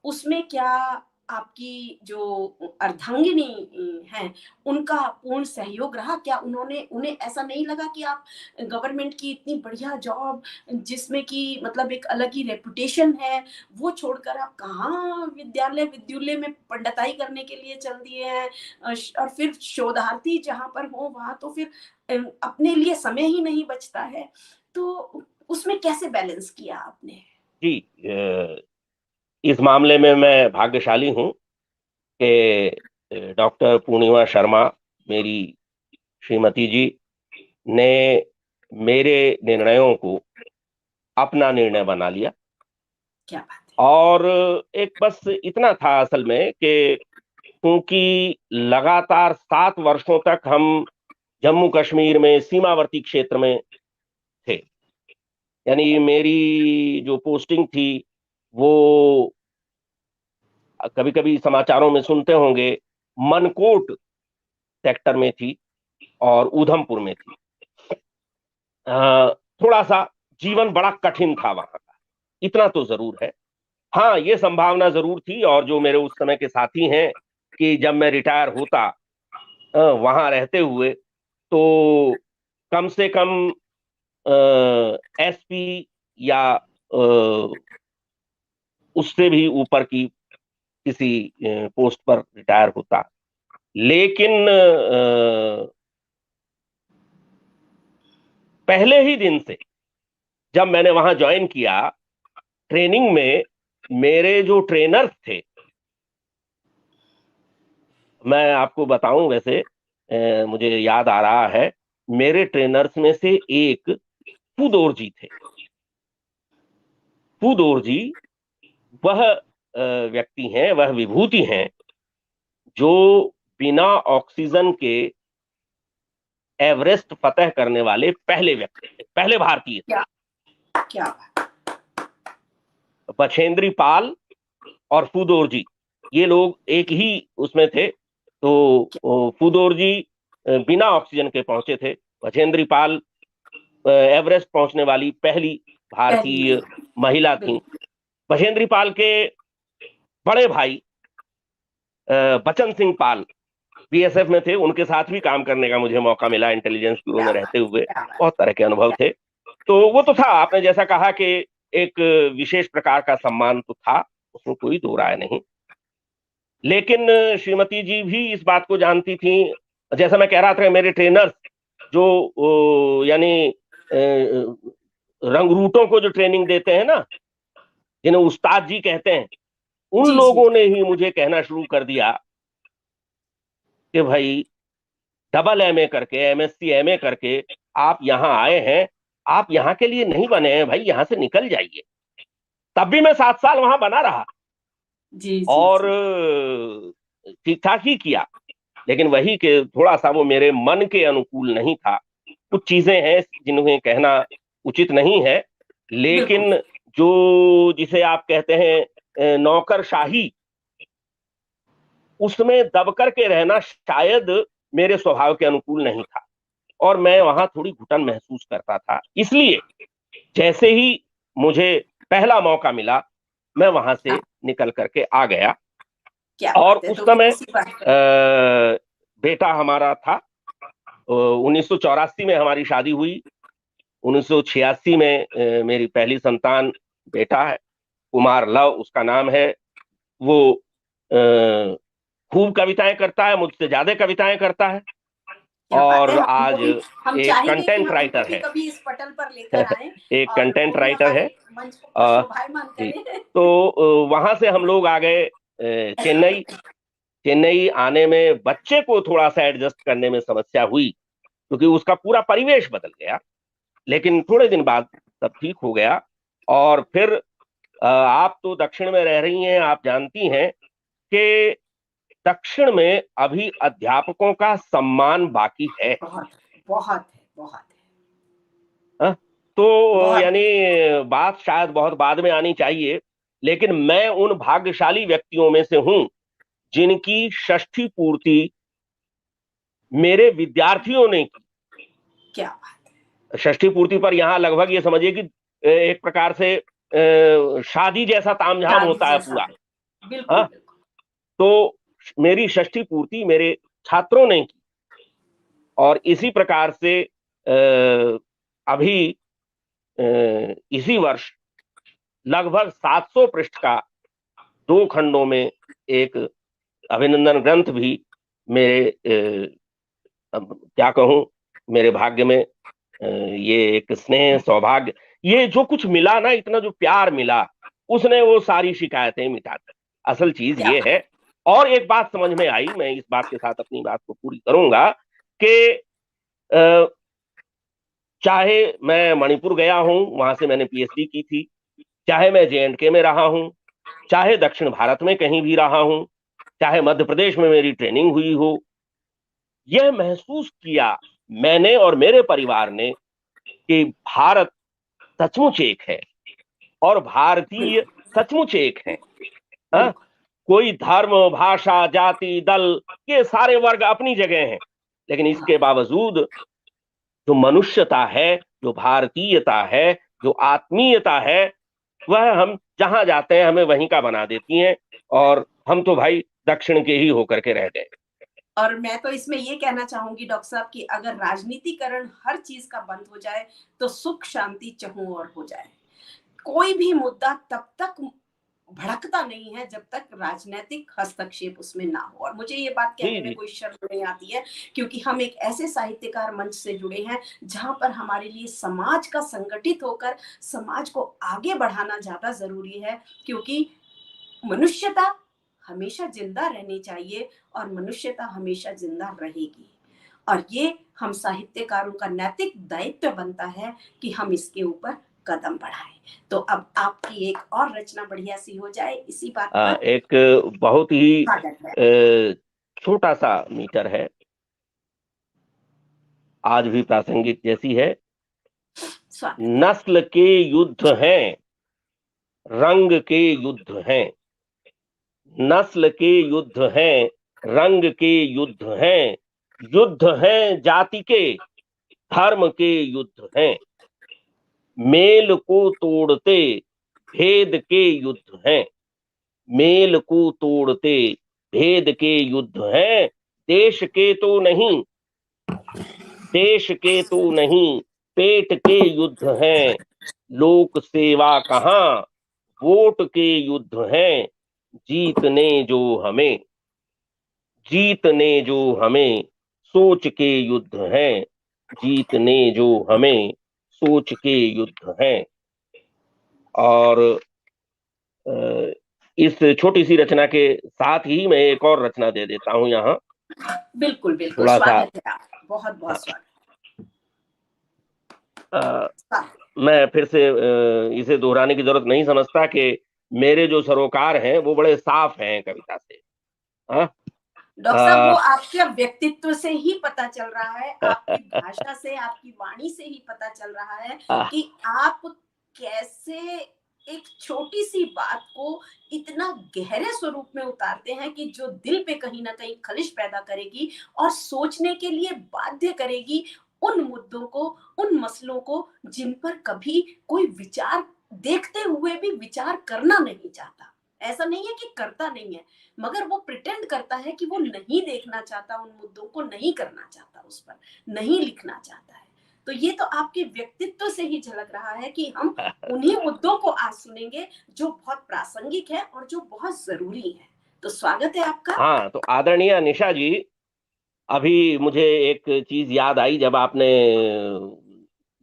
उसमें क्या आपकी जो अर्धांगिनी हैं, उनका पूर्ण सहयोग रहा? क्या उन्हें ऐसा नहीं लगा कि आप गवर्नमेंट की इतनी बढ़िया जॉब, जिसमें कि मतलब एक अलग ही रेपुटेशन है, वो छोड़कर आप कहाँ विद्यालय विद्युल्य में पंडिताई करने के लिए चल दिए हैं? और फिर शोधार्थी जहाँ पर हो वहाँ तो फिर अपने लिए समय ही नहीं बचता है। तो उसमें कैसे बैलेंस किया आपने? जी, इस मामले में मैं भाग्यशाली हूँ कि डॉक्टर पूर्णिमा शर्मा, मेरी श्रीमती जी, ने मेरे निर्णयों को अपना निर्णय बना लिया। क्या बात है! और एक बस इतना था असल में कि क्योंकि लगातार 7 वर्षों तक हम जम्मू कश्मीर में सीमावर्ती क्षेत्र में थे। यानी मेरी जो पोस्टिंग थी वो कभी-कभी समाचारों में सुनते होंगे, मनकोट सेक्टर में थी और ऊधमपुर में थी। थोड़ा-सा जीवन बड़ा कठिन था वहाँ का, इतना तो ज़रूर है। हाँ, ये संभावना ज़रूर थी और जो मेरे उस समय के साथी हैं कि जब मैं रिटायर होता वहाँ रहते हुए, तो कम से कम एसपी या उससे भी ऊपर की किसी पोस्ट पर रिटायर होता। लेकिन पहले ही दिन से जब मैंने वहां ज्वाइन किया, ट्रेनिंग में मेरे जो ट्रेनर्स थे, मैं आपको बताऊं वैसे, मुझे याद आ रहा है, मेरे ट्रेनर्स में से एक फूदौर जी थे। फूदौर जी वह व्यक्ति हैं, वह विभूति हैं जो बिना ऑक्सीजन के एवरेस्ट फतह करने वाले पहले व्यक्ति थे, पहले भारतीय थे। क्या क्या बात! बछेंद्री पाल और फूदौर जी, ये लोग एक ही उसमें थे। तो फूदौर जी बिना ऑक्सीजन के पहुंचे थे। बछेंद्री पाल एवरेस्ट पहुंचने वाली पहली पहली भारतीय महिला। महिला थी। बिल्कुल। बछेंद्री पाल के बड़े भाई बचन सिंह पाल बीएसएफ में थे, उनके साथ भी काम करने का मुझे मौका मिला इंटेलिजेंस ब्यूरो क्या में बात! रहते हुए। क्या बात! बहुत तरह के अनुभव थे। तो वो तो था, आपने जैसा कहा कि एक विशेष प्रकार का सम्मान तो था, उसमें कोई दो राय नहीं। लेकिन श्रीमती जी भी इस बात को जानती थी। जैसा मैं कह रहा था, मेरे ट्रेनर्स जो यानी रंगरूटों को जो ट्रेनिंग देते हैं ना, जिन्हें उस्ताद जी कहते हैं, उन जी, जी। लोगों ने ही मुझे कहना शुरू कर दिया कि भाई, डबल एमए करके, एमएससी एमए करके आप यहाँ आए हैं, आप यहाँ के लिए नहीं बने हैं भाई, यहाँ से निकल जाइए। तब भी मैं 7 साल वहां बना रहा जी, जी, और जी। ठीक ठाक ही किया। लेकिन वही कि थोड़ा सा वो मेरे मन के अनुकूल नहीं था। कुछ चीजें हैं जिन्हें कहना उचित नहीं है, बिल्कुल। लेकिन जो जिसे आप कहते हैं नौकरशाही, उसमें दब कर के रहना शायद मेरे स्वभाव के अनुकूल नहीं था और मैं वहां थोड़ी घुटन महसूस करता था। इसलिए जैसे ही मुझे पहला मौका मिला, मैं वहां हाँ, से निकल करके आ गया। क्या और बात है! उस तो फिर समय इसी बात पर बेटा हमारा था। 1984 में हमारी शादी हुई। 1986 में मेरी पहली संतान बेटा है, कुमार लव उसका नाम है। वो अ, खूब कविताएं करता है, मुझसे ज्यादा कविताएं करता है क्या बात है! और हमको आज भी, हम एक चाहेंगे कि कंटेंट हम उनको राइटर भी है। कभी इस पटल पर लेकर आएँ एक और कंटेंट वो भी राइटर है। हमारे मंच को अ, शोभायमान जी। करें। तो वहां से हम लोग आ गए चेन्नई। चेन्नई आने में बच्चे को थोड़ा सा एडजस्ट करने में समस्या हुई, क्योंकि उसका पूरा परिवेश बदल गया। लेकिन थोड़े दिन बाद सब ठीक हो गया। और फिर आप तो दक्षिण में रह रही हैं, आप जानती हैं कि दक्षिण में अभी अध्यापकों का सम्मान बाकी है। बहुत, बहुत है, बहुत है, हाँ? तो बहुत यानी है। बात शायद बहुत बाद में आनी चाहिए, लेकिन मैं उन भाग्यशाली व्यक्तियों में से हूं जिनकी षष्ठी पूर्ति मेरे विद्यार्थियों ने की। क्या बात षष्ठी पूर्ति पर यहाँ लगभग ये समझिए कि एक प्रकार से शादी जैसा है! तामझाम शादी होता है जैसा पूरा। है। बिल्कुल, हाँ? बिल्कुल। तो मेरी षष्ठी पूर्ति मेरे छात्रों ने की। और इसी प्रकार से अभी इसी वर्ष लगभग 700 पृष्ठ का 2 खंडों में एक अभिनंदन ग्रंथ भी मेरे अब क्या कहूं, मेरे भाग्य में ये एक स्नेह सौभाग्य, ये जो कुछ मिला ना, इतना जो प्यार मिला, उसने वो सारी शिकायतें मिटा दी। असल चीज क्या ये है। और एक बात समझ में आई, मैं इस बात के साथ अपनी बात को पूरी करूंगा कि अ, चाहे मैं मणिपुर गया हूं, वहां से मैंने पीएचडी की थी, चाहे मैं जेएंडके में रहा हूं, चाहे दक्षिण भारत में कहीं भी रहा हूं, चाहे मध्य प्रदेश में मेरी ट्रेनिंग हुई हो, यह महसूस किया मैंने और मेरे परिवार ने कि भारत सचमुच एक है और भारतीय बिल्कुल सचमुच एक है। हाँ? बिल्कुल कोई धर्म, भाषा, जाति, दल, ये सारे वर्ग अपनी जगह हैं, लेकिन इसके बावजूद जो मनुष्यता है, जो भारतीयता है, जो आत्मीयता है, वह हम जहां जाते हैं हमें वहीं का बना देती हैं। और हम तो भाई दक्षिण के ही होकर के रह गए। और मैं तो इसमें ये कहना चाहूंगी डॉक्टर साहब कि अगर राजनीतिकरण हर चीज का बंद हो जाए तो सुख शांति चहुं और हो जाए। कोई भी मुद्दा तब तक भड़कता नहीं है जब तक राजनीतिक हस्तक्षेप उसमें ना हो। और मुझे ये बात जी कहने में जी। कोई शर्म नहीं आती है, क्योंकि हम एक ऐसे साहित्यकार मंच से जुड़े हैं जहां पर हमारे लिए समाज का संगठित होकर समाज को आगे बढ़ाना ज्यादा जरूरी है। क्योंकि मनुष्यता हमेशा जिंदा रहनी चाहिए और मनुष्यता हमेशा जिंदा रहेगी। और ये हम साहित्यकारों का नैतिक दायित्व बनता है कि हम इसके ऊपर कदम बढ़ाएं। तो अब आपकी एक और रचना बढ़िया सी हो जाए इसी बात पर। एक बहुत ही स्वागत है। छोटा सा मीटर है, आज भी प्रासंगिक जैसी है। स्वागत है। नस्ल के युद्ध हैं, रंग के युद्ध हैं। नस्ल के युद्ध हैं, रंग के युद्ध हैं। युद्ध हैं जाति के, धर्म के युद्ध हैं। मेल को तोड़ते भेद के युद्ध हैं। मेल को तोड़ते भेद के युद्ध हैं। देश के तो नहीं, देश के तो नहीं, पेट के युद्ध हैं। लोक सेवा कहाँ, वोट के युद्ध हैं। जीतने जो हमें, जीतने जो हमें, सोच के युद्ध हैं। जीतने जो हमें, सोच के युद्ध हैं। और इस छोटी सी रचना के साथ ही मैं एक और रचना दे देता हूं यहाँ। बिल्कुल बिल्कुल थोड़ा सा स्वागत है आपका, बहुत बहुत स्वागत। मैं फिर से इसे दोहराने की जरूरत नहीं समझता कि मेरे जो सरोकार हैं वो बड़े साफ हैं कविता से। हाँ? डॉक्टर साहब वो आपके व्यक्तित्व से ही पता चल रहा है, आपकी भाषा से, आपकी वाणी से ही पता चल रहा है कि आप कैसे एक छोटी सी बात को इतना गहरे स्वरूप में उतारते हैं कि जो दिल पे कहीं ना कहीं खलिश पैदा करेगी और सोचने के लिए बाध्य करेगी उन मुद्दों को, उन मसलों को जिन पर कभी कोई विचार देखते हुए भी विचार करना नहीं चाहता। ऐसा नहीं है कि करता नहीं है, मगर वो प्रिटेंड करता है कि वो नहीं देखना चाहता, उन मुद्दों को नहीं करना चाहता, उस पर नहीं लिखना चाहता है। तो ये तो आपके व्यक्तित्व से ही झलक रहा है कि हम उन्हीं मुद्दों को आज सुनेंगे जो बहुत प्रासंगिक है और जो बहुत जरूरी है। तो स्वागत है आपका। हाँ, तो आदरणीय निशा जी, अभी मुझे एक चीज याद आई जब आपने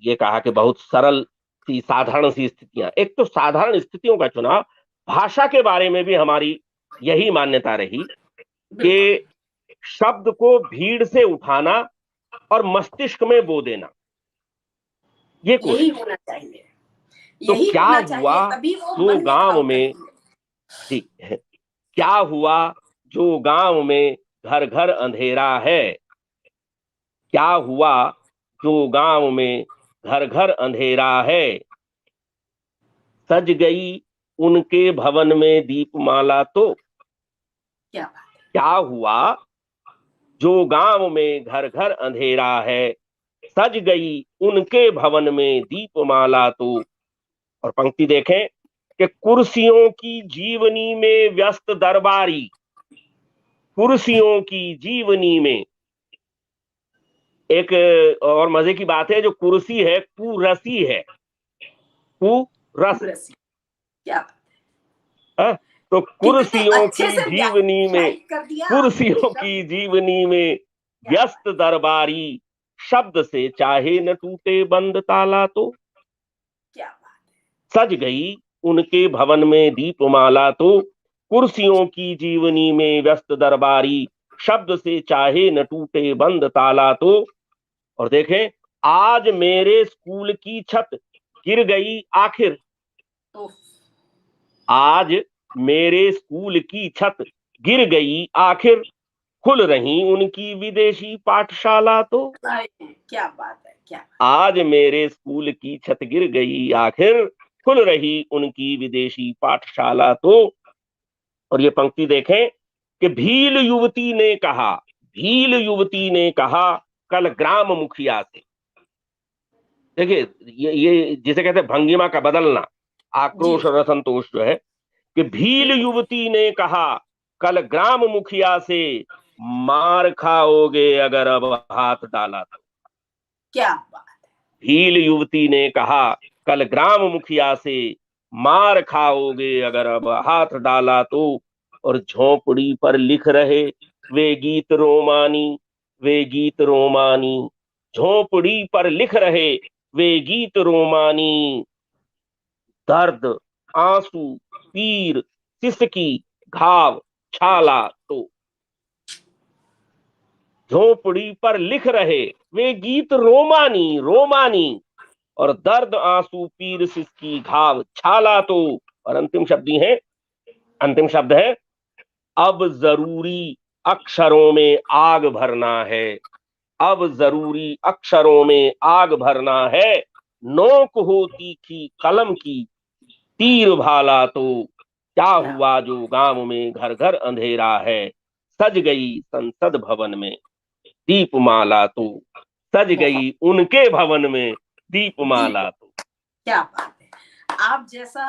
ये कहा कि बहुत सरल सी, साधारण सी स्थितियां। एक तो साधारण स्थितियों का चुनाव, भाषा के बारे में भी हमारी यही मान्यता रही बिल्कुल कि शब्द को भीड़ से उठाना और मस्तिष्क में बो देना, ये यही कोशिश। होना चाहिए, तो यही क्या होना हुआ चाहिए, तभी वो जो मन में गांव घाव में, करती है। ठीक है, क्या हुआ जो गांव में घर घर अंधेरा है। क्या हुआ जो गांव में घर घर अंधेरा है। सज गई उनके भवन में दीपमाला तो। क्या बात है। क्या हुआ जो गांव में घर घर अंधेरा है, सज गई उनके भवन में दीपमाला तो। और पंक्ति देखें कि कुर्सियों की जीवनी में व्यस्त दरबारी, कुर्सियों की जीवनी में, एक और मजे की बात है, जो कुर्सी है कुरसी है, कुरस। कुरसी, क्या बात। हाँ? तो कितने कुर्सियों अच्छे की से जीवनी में, व्याख्यायित कर दिया आपने ये कुर्सियों की शब्द। जीवनी में क्या व्यस्त बात। दरबारी, शब्द से चाहे न टूटे बंद ताला तो। क्या बात। सज गई उनके भवन में दीपमाला तो, कुर्सियों की जीवनी में व्यस्त दरबारी, शब्द से चाहे न टूटे बंद ताला तो। और देखें, आज मेरे स्कूल की छत गिर गई आखिर, तो आज मेरे स्कूल की छत गिर गई आखिर, खुल रही उनकी विदेशी पाठशाला तो। क्या बात है, क्या। आज मेरे स्कूल की छत गिर गई आखिर, खुल रही उनकी विदेशी पाठशाला तो। और ये पंक्ति देखें कि भील युवती ने कहा, भील युवती ने कहा कल ग्राम मुखिया से। देखिए, ये जिसे कहते हैं भंगिमा का बदलना, जी आक्रोश जी। और असंतोष जो है, कि भील बिल्कुल। युवती ने कहा कल ग्राम मुखिया से, मार खाओगे अगर अब हाथ डाला तो। क्या बात। भील युवती ने कहा कल ग्राम मुखिया से, मार खाओगे अगर अब हाथ डाला तो। और झोंपड़ी पर लिख रहे वे गीत रोमानी, वे गीत रोमानी, झोंपड़ी पर लिख रहे वे गीत रोमानी, दर्द, आंसू, पीर, सिसकी, घाव, छाला तो। झोंपड़ी पर लिख रहे वे गीत रोमानी, रोमानी, और दर्द, आंसू, पीर, सिसकी, घाव, छाला तो। और अंतिम शब्द ही है, अंतिम शब्द है, अब जरूरी अक्षरों में आग भरना है, अब जरूरी अक्षरों में आग भरना है, नोक हो तीखी कलम की, तीर भाला तो। क्या क्या। हुआ जो गांव में घर घर अंधेरा है, सज गई संसद भवन में दीपमाला तो। सज बहुत। गई उनके भवन में दीप। दीपमाला तो। क्या बात है। आप जैसा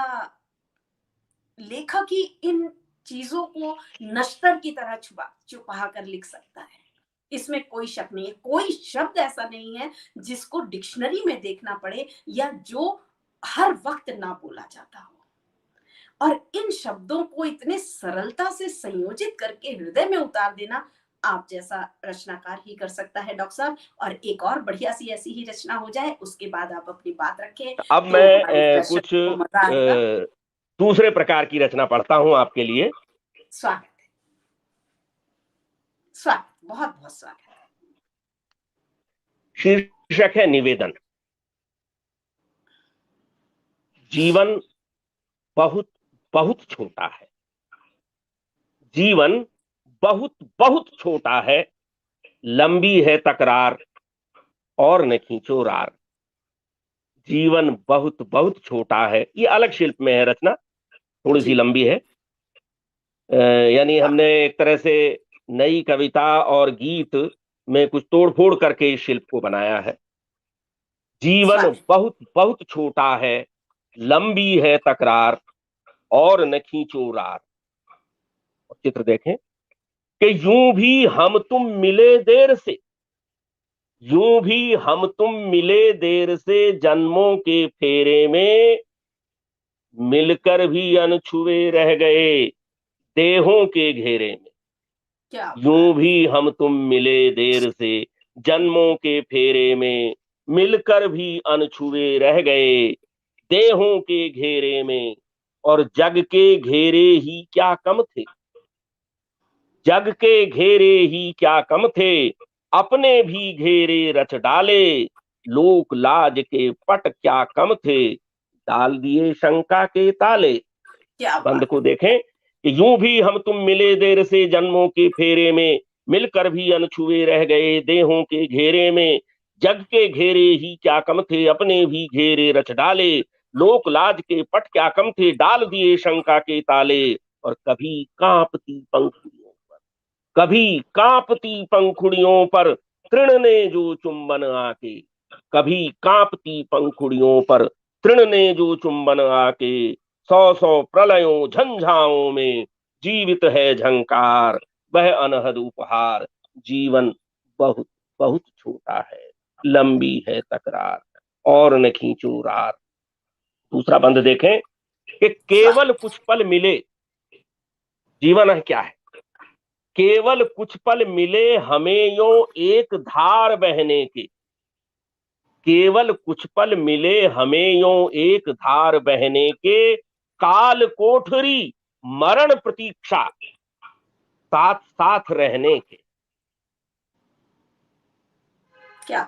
लेखक ही इन चीजों को नश्तर की तरह छुपा छुपा कर लिख सकता है, इसमें कोई शक नहीं है। कोई शब्द ऐसा नहीं है जिसको डिक्शनरी में देखना पड़े या जो हर वक्त ना बोला जाता हो। और इन शब्दों को इतने सरलता से संयोजित करके हृदय में उतार देना आप जैसा रचनाकार ही कर सकता है डॉक्टर साहब। और एक और बढ़िया सी ऐसी ही रचना हो जाए, उसके बाद आप अपनी बात रखें अब तो मैं हमारे दर्शक कुछ को मजा आएगा। दूसरे प्रकार की रचना पढ़ता हूं आपके लिए। स्वागत है, स्वागत, बहुत बहुत स्वागत। शीर्षक है निवेदन। जीवन बहुत बहुत छोटा है, जीवन बहुत बहुत छोटा है, लंबी है तकरार और न खींचो रार। जीवन बहुत बहुत छोटा है, ये अलग शिल्प में है रचना, थोड़ी सी जी। लंबी है। यानी वाह। हमने एक तरह से नई कविता और गीत में कुछ तोड़फोड़ करके इस शिल्प को बनाया है। जीवन स्वागत। बहुत बहुत छोटा है, लंबी है तकरार और न खींचो रार। और चित्र देखें कि यूं भी हम तुम मिले देर से, यूं भी हम तुम मिले देर से, जन्मों के फेरे में मिलकर भी अनछुए रह गए देहों के घेरे में। क्या यूं बात। भी हम तुम मिले देर से, जन्मों के फेरे में मिलकर भी अनछुए रह गए देहों के घेरे में। और जग के घेरे ही क्या कम थे, जग के घेरे ही क्या कम थे, अपने भी घेरे रच डाले, लोक लाज के पट क्या कम थे, डाल दिए शंका के ताले। क्या बंद बात। को देखें कि यूं भी हम तुम मिले देर से, जन्मों के फेरे में मिलकर भी अनछुए रह गए देहों के घेरे में। जग के घेरे ही क्या कम थे, अपने भी घेरे रच डाले, लोक लाज के पट क्या कम थे, डाल दिए शंका के ताले। और कभी कांपती पंखुड़ियों, कभी कांपती पंखुड़ियों पर तृण ने जो चुंबन आके, कभी कांपती पंखुड़ियों पर तृण ने जो चुंबन आके, सौ सौ प्रलयों झंझाओं में जीवित है झंकार, वह अनहद उपहार। जीवन बहुत बहुत छोटा है, लंबी है तकरार, और न खींचो रार। दूसरा बंद देखें कि केवल कुछ पल मिले, जीवन है क्या है, केवल कुछ पल मिले हमें यो एक धार बहने के, केवल कुछ पल मिले हमें यो एक धार बहने के, काल कोठरी मरण प्रतीक्षा साथ साथ रहने के। क्या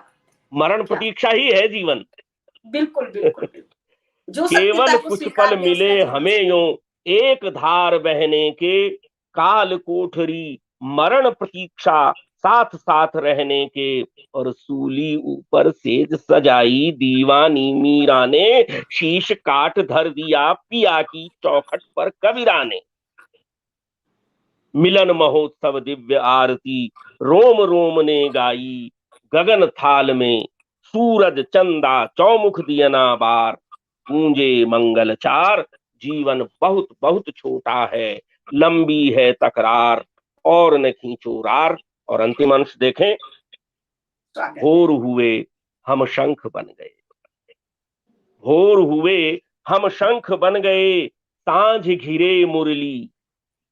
मरण क्या प्रतीक्षा ही है जीवन। बिल्कुल बिल्कुल बिल्कुल। जो केवल सत्यता को कुछ स्वीकार पल ले मिले उसका जीवन हमें सफल। यूं एक धार बहने के, काल कोठरी मरण प्रतीक्षा साथ साथ रहने के। और सूली ऊपर सेज सजाई दीवानी मीरा ने, शीश काट धर दिया पिया की चौखट पर कबीरा ने। मिलन महोत्सव दिव्य आरती रोम रोम ने गाई, गगन थाल में सूरज चंदा चौमुख दियना बार। गूंजे मंगल चार, जीवन बहुत बहुत छोटा है, लंबी है तकरार, और न खींचो रार। और अंतिम अंश देखें, स्वागत है। भोर हुए हम शंख बन गए, भोर हुए हम शंख बन गए, सांझ घिरे मुरली।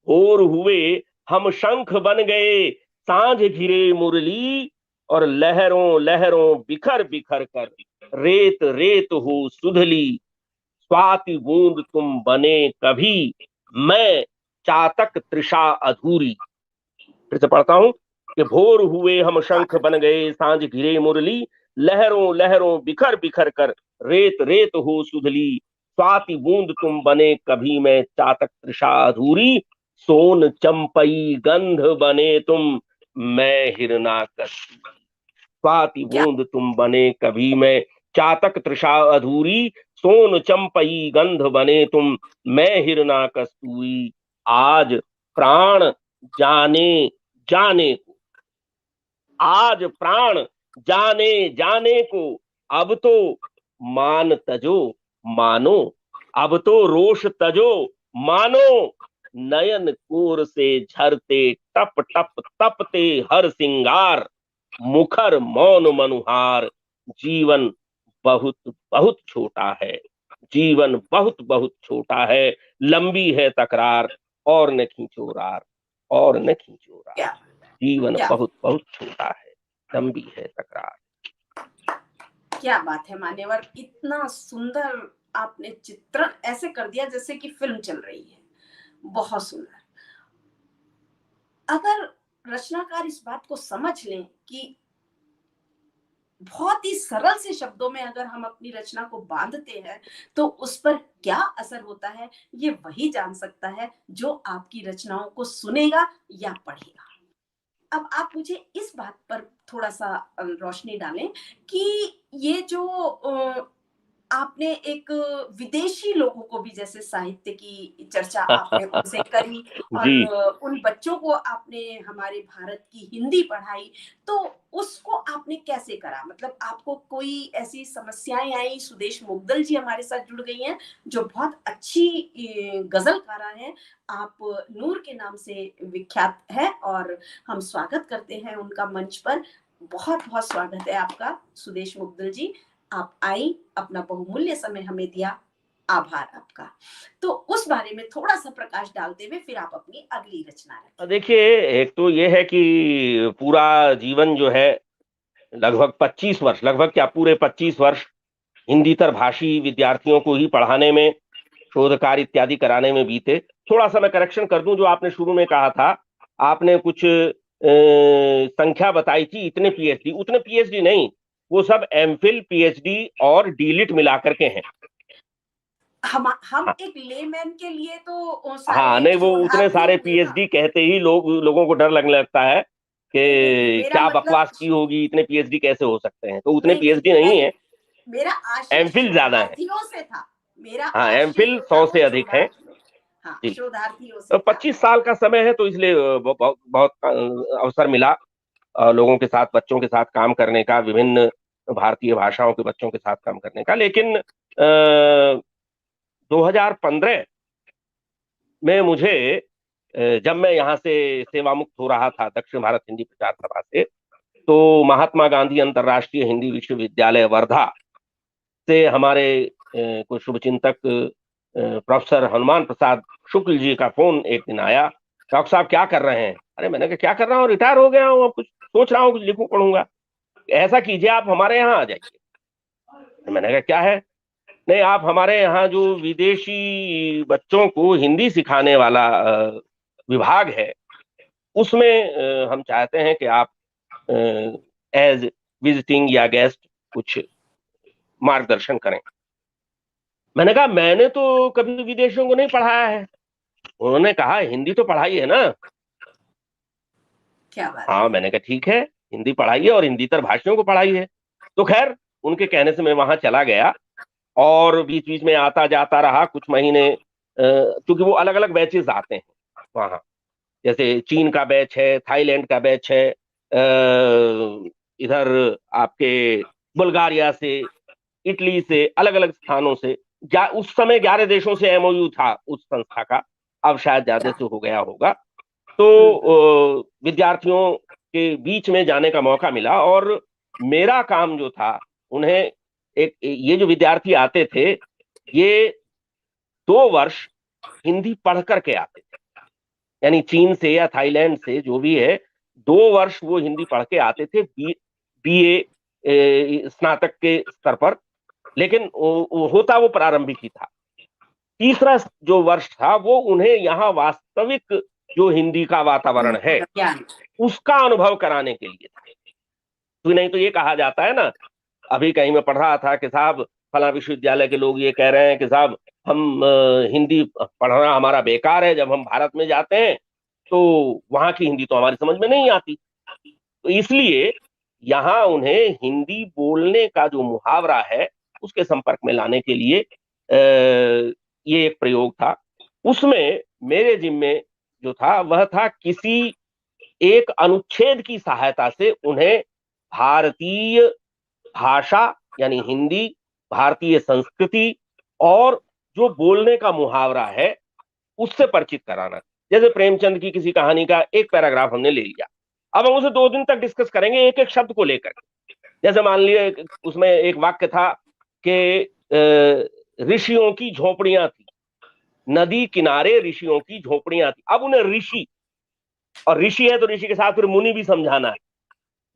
भोर हुए हम शंख बन गए, सांझ घिरे मुरली। और लहरों लहरों बिखर बिखर कर रेत रेत हो सुधली। स्वाति बूंद तुम बने कभी, मैं चातक तृषा अधूरी। फिर से पढ़ता हूं कि भोर हुए हम शंख स्वागत बन गए, सांझ घिरे मुरली। लहरों लहरों बिखर बिखर कर रेत रेत हो सुधली। स्वाति बूंद तुम बने कभी, मैं चातक तृषा अधूरी। सोन चंपई गंध बने तुम, मैं हिरनाकस। स्वाति क्या बूंद तुम बने कभी, मैं चातक तृषा अधूरी। सोन चंपई गंध बने तुम, मैं हिरना कस्तूरी। आज प्राण जाने जाने को, आज प्राण जाने जाने को, अब तो मान तजो मानो, अब तो रोष तजो मानो। नयन कोर से झरते टप टप तपते हर सिंगार, मुखर मौन मनुहार। जीवन बहुत बहुत छोटा है, जीवन बहुत बहुत छोटा है, लंबी है तकरार, और न खींचो रार, और न खींचो रार। क्या जीवन क्या बहुत बहुत छोटा है, लंबी है तकरार। क्या बात है मान्यवर, इतना सुंदर आपने चित्रण ऐसे कर दिया जैसे कि फिल्म चल रही है। बहुत सुंदर। अगर रचनाकार इस बात को समझ लें कि बहुत ही सरल से शब्दों में अगर हम अपनी रचना को बांधते हैं तो उस पर क्या असर होता है, ये वही जान सकता है जो आपकी रचनाओं को सुनेगा या पढ़ेगा। अब आप मुझे इस बात पर थोड़ा सा रोशनी डालें कि ये जो आपने एक विदेशी लोगों को भी जैसे साहित्य की चर्चा आपने उनसे करी और जी। उन बच्चों को आपने हमारे भारत की हिंदी पढ़ाई, तो उसको आपने कैसे करा? मतलब आपको कोई ऐसी समस्याएं आई? सुदेश मुग्दल जी हमारे साथ जुड़ गई हैं जो बहुत अच्छी गजलकारा हैं। आप नूर के नाम से विख्यात है और हम स्वागत करते हैं उनका मंच पर। बहुत बहुत स्वागत है आपका सुदेश मुग्दल जी। आप आई, अपना बहुमूल्य समय हमें दिया, आभार आपका। तो उस बारे में थोड़ा सा प्रकाश डालते हुए फिर आप अपनी अगली रचना रखें। देखिए, एक तो ये है कि पूरा जीवन जो है, लगभग 25 वर्ष, लगभग क्या पूरे 25 वर्ष हिंदीतर भाषी विद्यार्थियों को ही पढ़ाने में, शोध कार्य इत्यादि कराने में बीते। थोड़ा सा मैं करेक्शन कर दूं, जो आपने शुरू में कहा था, आपने कुछ संख्या बताई थी, इतने पीएचडी, उतने पीएचडी नहीं, वो सब एमफिल पीएचडी और डीलिट मिलाकर के हैं। हम हाँ, एक लेमैन के लिए तो हाँ, सारे नहीं, वो उतने शोधार्थी सारे हुए ना। पीएचडी कहते ही लोगों को डर लगने लगता है नहीं नहीं नहीं, कि मेरा क्या मतलब बकवास की होगी, इतने पीएचडी कैसे हो सकते हैं, तो उतने नहीं नहीं, पीएचडी नहीं है, मेरा आशय एमफिल ज्यादा है। शोधार्थियों से था। मेरा हाँ, आशय एमफिल जो था 100 वो से अधिक है। शोधार्थियों, हाँ जी। शोधार्थियों तो से था। 25 साल का समय है, तो इसलिए बहुत बहुत अवसर मिला लोगों के साथ, बच्चों के साथ काम करने का, विभिन्न भारतीय भाषाओं के बच्चों के साथ काम करने का। लेकिन 2015 में मुझे जब मैं यहाँ से सेवा मुक्त हो रहा था दक्षिण भारत हिंदी प्रचार सभा से, तो महात्मा गांधी अंतर्राष्ट्रीय हिंदी विश्वविद्यालय वर्धा से हमारे कुछ शुभचिंतक प्रोफेसर हनुमान प्रसाद शुक्ल जी का फोन एक दिन आया। डॉक्टर साहब क्या कर रहे हैं? अरे मैंने कहा क्या कर रहा हूँ, रिटायर हो गया हूँ, अब कुछ सोच रहा हूँ, कुछ लिखूं पढ़ूंगा। ऐसा कीजिए आप हमारे यहाँ आ जाइए। तो मैंने कहा क्या है? नहीं, आप हमारे यहाँ जो विदेशी बच्चों को हिंदी सिखाने वाला विभाग है, उसमें हम चाहते हैं कि आप एज विजिटिंग या गेस्ट कुछ मार्गदर्शन करें। मैंने कहा मैंने तो कभी विदेशियों को नहीं पढ़ाया है। उन्होंने कहा हिंदी तो पढ़ाई है ना। क्या बात हाँ, है। मैंने कहा ठीक है, हिंदी पढ़ाई है और हिंदीतर भाषियों को पढ़ाई है। तो खैर उनके कहने से मैं वहां चला गया और बीच बीच में आता जाता रहा कुछ महीने, क्योंकि वो अलग अलग बैचेस आते हैं वहां। जैसे चीन का बैच है, थाईलैंड का बैच है, इधर आपके बुल्गारिया से, इटली से, अलग अलग स्थानों से। उस समय 11 देशों से एमओयू था उस संस्था का, अब शायद ज्यादा क्या। से हो गया होगा। तो विद्यार्थियों के बीच में जाने का मौका मिला और मेरा काम जो था उन्हें, एक ये जो विद्यार्थी आते थे ये 2 वर्ष हिंदी पढ़ करके आते थे, यानी चीन से या थाईलैंड से जो भी है, 2 वर्ष वो हिंदी पढ़ के आते थे बीए स्नातक के स्तर पर। लेकिन होता वो प्रारंभिक ही था। तीसरा जो वर्ष था वो उन्हें यहाँ वास्तविक जो हिंदी का वातावरण है ज्ञान। उसका अनुभव कराने के लिए था। तो नहीं तो ये कहा जाता है ना, अभी कहीं मैं पढ़ रहा था कि साहब फला विश्वविद्यालय के लोग ये कह रहे हैं कि साहब हम हिंदी पढ़ना हमारा बेकार है, जब हम भारत में जाते हैं तो वहां की हिंदी तो हमारी समझ में नहीं आती। तो इसलिए यहाँ उन्हें हिंदी बोलने का जो मुहावरा है उसके संपर्क में लाने के लिए ये एक प्रयोग था। उसमें मेरे जिम्मे जो था वह था किसी एक अनुच्छेद की सहायता से उन्हें भारतीय भाषा यानी हिंदी, भारतीय संस्कृति और जो बोलने का मुहावरा है उससे परिचित कराना। जैसे प्रेमचंद की किसी कहानी का एक पैराग्राफ हमने ले लिया, अब हम उसे 2 दिन तक डिस्कस करेंगे एक एक शब्द को लेकर। जैसे मान लिए उसमें एक वाक्य था कि ऋषियों की झोपड़ियां थी, नदी किनारे ऋषियों की झोपड़ियां थी। अब उन्हें ऋषि, और ऋषि है तो ऋषि के साथ फिर मुनि भी समझाना है,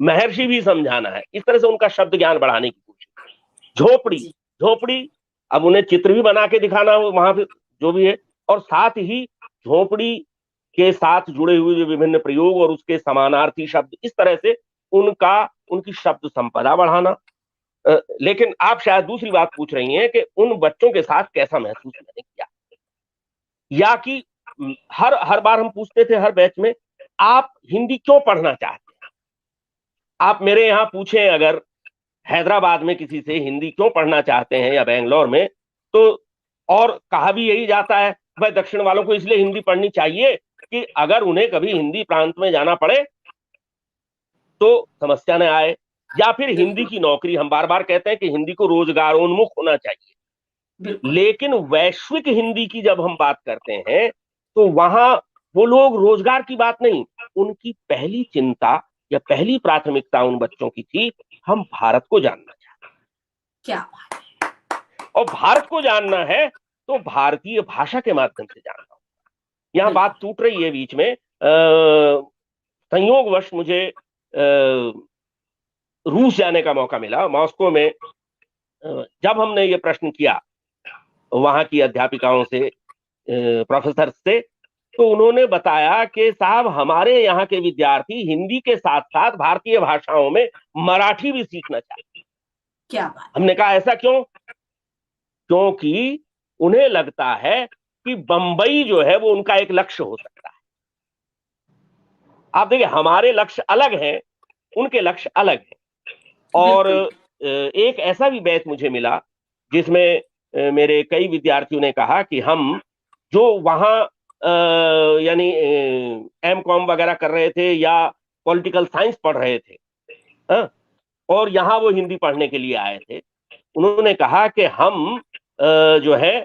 महर्षि भी समझाना है, इस तरह से उनका शब्द ज्ञान बढ़ाने की कोशिश। झोपड़ी, जी। झोपड़ी, अब उन्हें चित्र भी बना के दिखाना हो वहां पे जो भी है, और साथ ही झोपड़ी के साथ जुड़े हुए जो विभिन्न प्रयोग और उसके समानार्थी शब्द, इस तरह से उनकी शब्द संपदा बढ़ाना। लेकिन आप शायद दूसरी बात पूछ रही हैं कि उन बच्चों के साथ कैसा महसूस मैंने किया, या कि हर हर बार हम पूछते थे हर बैच में, आप हिंदी क्यों पढ़ना चाहते हैं? आप मेरे यहाँ पूछें अगर हैदराबाद में किसी से हिंदी क्यों पढ़ना चाहते हैं या बेंगलोर में, तो और कहा भी यही जाता है भाई दक्षिण वालों को इसलिए हिंदी पढ़नी चाहिए कि अगर उन्हें कभी हिंदी प्रांत में जाना पड़े तो समस्या न आए, या फिर हिंदी बिल्कुल की नौकरी, हम बार बार कहते हैं कि हिंदी को रोजगारोन्मुख होना चाहिए। बिल्कुल। लेकिन वैश्विक हिंदी की जब हम बात करते हैं तो वहां वो लोग रोजगार की बात नहीं, उनकी पहली चिंता या पहली प्राथमिकता उन बच्चों की थी, हम भारत को जानना चाहते हैं। क्या बात। और भारत को जानना है तो भारतीय भाषा के माध्यम से जानना होगा। यहाँ बिल्कुल। बात टूट रही है बीच में, संयोगवश मुझे रूस जाने का मौका मिला, मॉस्को में। जब हमने ये प्रश्न किया वहां की अध्यापिकाओं से, प्रोफेसर से, तो उन्होंने बताया कि साहब हमारे यहाँ के विद्यार्थी हिंदी के साथ साथ भारतीय भाषाओं में मराठी भी सीखना चाहते हैं। क्या बात। हमने कहा ऐसा क्यों? क्योंकि उन्हें लगता है कि बंबई जो है वो उनका एक लक्ष्य हो सकता है। आप देखिए हमारे लक्ष्य अलग हैं, उनके लक्ष्य अलग हैं। और बिल्कुल। एक ऐसा भी बैच मुझे मिला जिसमें मेरे कई विद्यार्थियों ने कहा कि हम जो वहां यानी एम.कॉम वगैरह कर रहे थे या पॉलिटिकल साइंस पढ़ रहे थे, हाँ, और यहाँ वो हिंदी पढ़ने के लिए आए थे, उन्होंने कहा कि हम जो है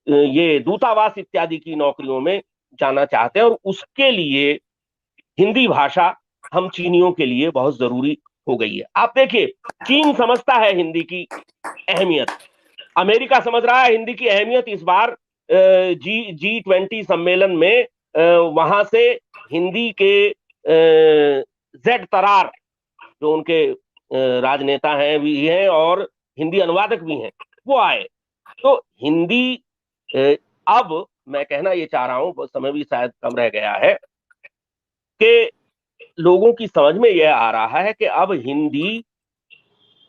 ये दूतावास इत्यादि की नौकरियों में जाना चाहते हैं, और उसके लिए हिंदी भाषा हम चीनियों के लिए बहुत जरूरी हो गई है। आप देखिए, चीन समझता है हिंदी की अहमियत, अमेरिका समझ रहा है हिंदी की अहमियत। इस बार G20 सम्मेलन में वहां से हिंदी के जेड तरार, जो उनके राजनेता हैं भी हैं और हिंदी अनुवादक भी हैं, वो आए। तो हिंदी अब मैं कहना ये चाह रहा हूं, समय भी शायद कम रह गया है, कि लोगों की समझ में यह आ रहा है कि अब हिंदी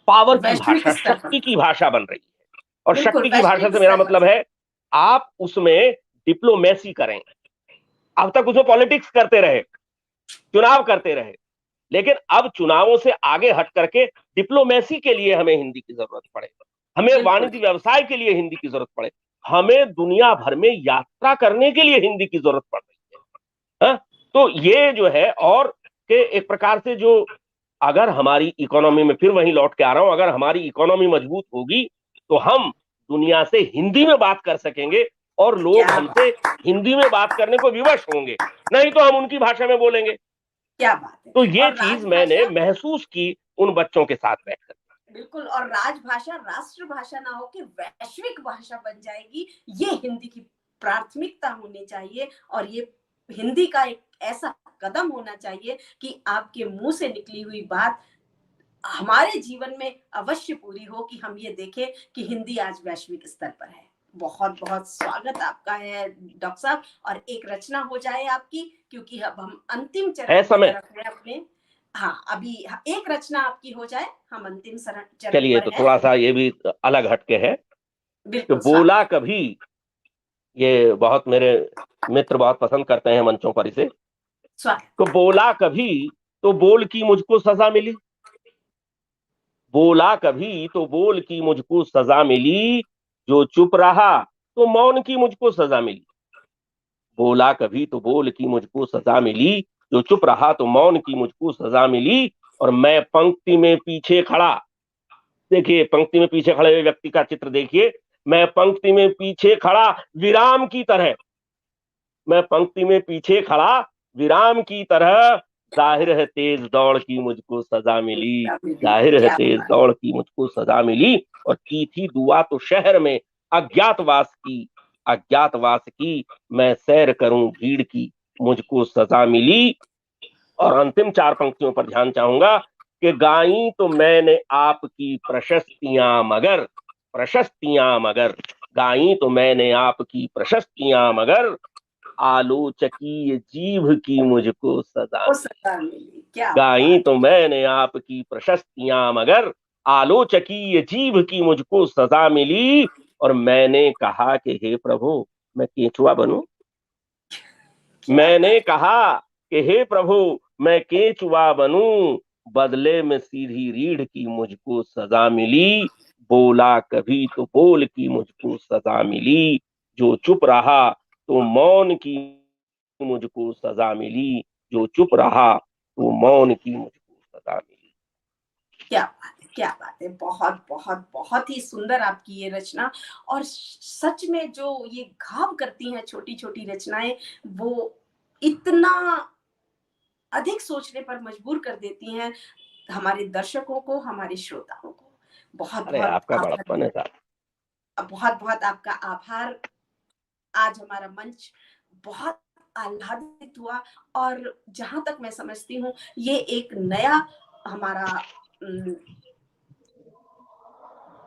पावर की वैश्विक भाषा, स्तर पर, शक्ति की भाषा बन रही है। और बिल्कुल शक्ति की भाषा वैश्विक से मेरा स्तर मतलब पर। है आप उसमें डिप्लोमेसी करें। अब तक उसमें पॉलिटिक्स करते रहे, चुनाव करते रहे, लेकिन अब चुनावों से आगे हट करके डिप्लोमेसी के लिए हमें हिंदी की जरूरत पड़े, हमें बिल्कुल वाणिज्य व्यवसाय के लिए हिंदी की जरूरत पड़े, हमें दुनिया भर में यात्रा करने के लिए हिंदी की जरूरत पड़ रही है। हाँ? तो ये जो है, और के एक प्रकार से जो, अगर हमारी इकोनॉमी में, फिर वहीं लौट के आ रहा हूं, अगर हमारी इकोनॉमी मजबूत होगी तो हम दुनिया से हिंदी में बात कर सकेंगे और लोग क्या हमसे हिंदी में बात करने को विवश होंगे, नहीं तो हम उनकी भाषा में बोलेंगे। क्या बात है। तो ये और चीज मैंने राजभाषा, महसूस की उन बच्चों के साथ बैठकर। बिल्कुल, और राजभाषा राष्ट्रभाषा ना हो के वैश्विक भाषा बन जाएगी, ये हिंदी की प्राथमिकता होनी चाहिए। और ये हिंदी का एक ऐसा कदम होना चाहिए कि आपके मुंह से निकली हुई बात हमारे जीवन में अवश्य पूरी हो, कि हम ये देखें कि हिंदी आज वैश्विक स्तर पर है। बहुत बहुत स्वागत आपका है डॉक्टर साहब। और एक रचना हो जाए आपकी, क्योंकि अब हम अंतिम है चरण की समय। तरफ है अपने। हाँ, अभी एक रचना आपकी हो जाए, हम अंतिम चरण चलिए, पर तो हैं। थोड़ा सा ये भी अलग हटके है कि बिल्कुल बोला स्वागत। कभी, ये बहुत मेरे मित्र बहुत पसंद करते हैं मंचों पर इसे, स्वागत। तो बोला कभी तो बोल की मुझको सजा मिली, बोला कभी तो बोल की मुझको सजा मिली, जो चुप रहा तो मौन की मुझको सजा मिली। बोला कभी तो बोल की मुझको सजा मिली, जो चुप रहा तो मौन की मुझको सजा मिली। और मैं पंक्ति में पीछे खड़ा, देखिए पंक्ति में पीछे खड़े हुए व्यक्ति का चित्र देखिए, मैं पंक्ति में पीछे खड़ा विराम की तरह, मैं पंक्ति में पीछे खड़ा विराम की तरह, जाहिर है तेज दौड़ की मुझको सजा मिली, जाहिर है क्या तेज बात। दौड़ की मुझको सजा मिली। और की थी दुआ तो शहर में अज्ञातवास की, अज्ञातवास की मैं सैर करूं भीड़ की, मुझको सजा मिली। और अंतिम चार पंक्तियों पर ध्यान चाहूंगा कि गाई तो मैंने आपकी प्रशस्तियां मगर, प्रशस्तियां मगर, गाई तो मैंने आपकी प्रशस्तियां मगर, आलोचकीय जीभ की मुझको सजा वो मिली। सजा मिली, क्या गाई बात। तो मैंने आपकी प्रशस्तियां मगर, आलोचकीय जीभ की मुझको सजा मिली। और मैंने कहा कि हे प्रभु, मैं केंचुआ बनूं, क्या मैंने बात। कहा कि हे प्रभु मैं केंचुआ बनूं, बदले में सीधी रीढ़ की मुझको सजा मिली। बोला कभी तो बोल की मुझको सजा मिली, जो चुप रहा तो मौन की मुझको सजा मिली, जो चुप रहा तो मौन की मुझको सजा मिली। क्या बात है, क्या बात है। बहुत बहुत बहुत ही सुंदर आपकी ये रचना। और सच में जो ये घाव करती हैं छोटी छोटी रचनाएं, वो इतना अधिक सोचने पर मजबूर कर देती हैं हमारे दर्शकों को, हमारे श्रोताओं को। बहुत अरे बहुत आपका आभार, बड़प्पन है साहब। बहुत बहुत आपका आभार। आज हमारा मंच बहुत आह्लादित हुआ। और जहां तक मैं समझती हूँ, ये एक नया हमारा अम,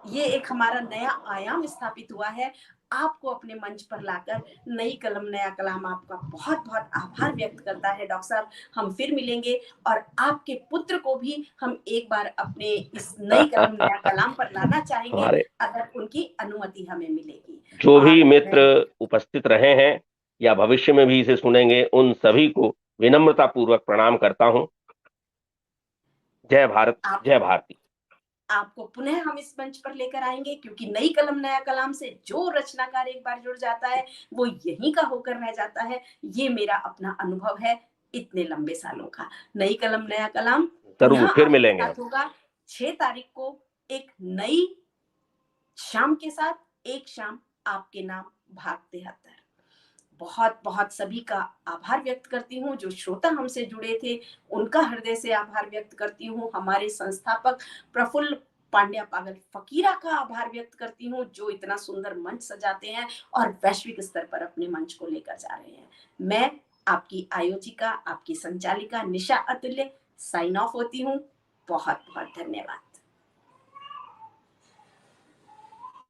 ये एक हमारा नया आयाम स्थापित हुआ है। आपको अपने मंच पर लाकर नई कलम नया कलाम आपका बहुत बहुत आभार व्यक्त करता है डॉक्टर साहब। हम फिर मिलेंगे। और आपके पुत्र को भी हम एक बार अपने इस नई कलम नया कलाम पर लाना चाहेंगे, हमारे अगर उनकी अनुमति हमें मिलेगी। जो भी और मित्र मैं उपस्थित रहे हैं या भविष्य में भी इसे सुनेंगे, उन सभी को विनम्रता पूर्वक प्रणाम करता हूं। जय भारत, आप जय भारती। आपको पुनः हम इस मंच पर लेकर आएंगे, क्योंकि नई कलम नया कलाम से जो रचनाकार एक बार जुड़ जाता है, वो यहीं का होकर रह जाता है। ये मेरा अपना अनुभव है इतने लंबे सालों का। नई कलम नया कलाम पुनः जरूर फिर आपके मिलेंगे हम। साथ होगा 6 तारीख को, एक नई शाम के साथ, एक शाम आपके नाम भाग 73। बहुत बहुत सभी का आभार व्यक्त करती हूँ। जो श्रोता हमसे जुड़े थे उनका हृदय से आभार व्यक्त करती हूँ। हमारे संस्थापक प्रफुल्ल पांड्या पागल फकीरा का आभार व्यक्त करती हूँ, जो इतना सुंदर मंच सजाते हैं और वैश्विक स्तर पर अपने मंच को लेकर जा रहे हैं। मैं आपकी आयोजिका, आपकी संचालिका निशा अतुल्य साइन ऑफ होती हूँ। बहुत बहुत धन्यवाद।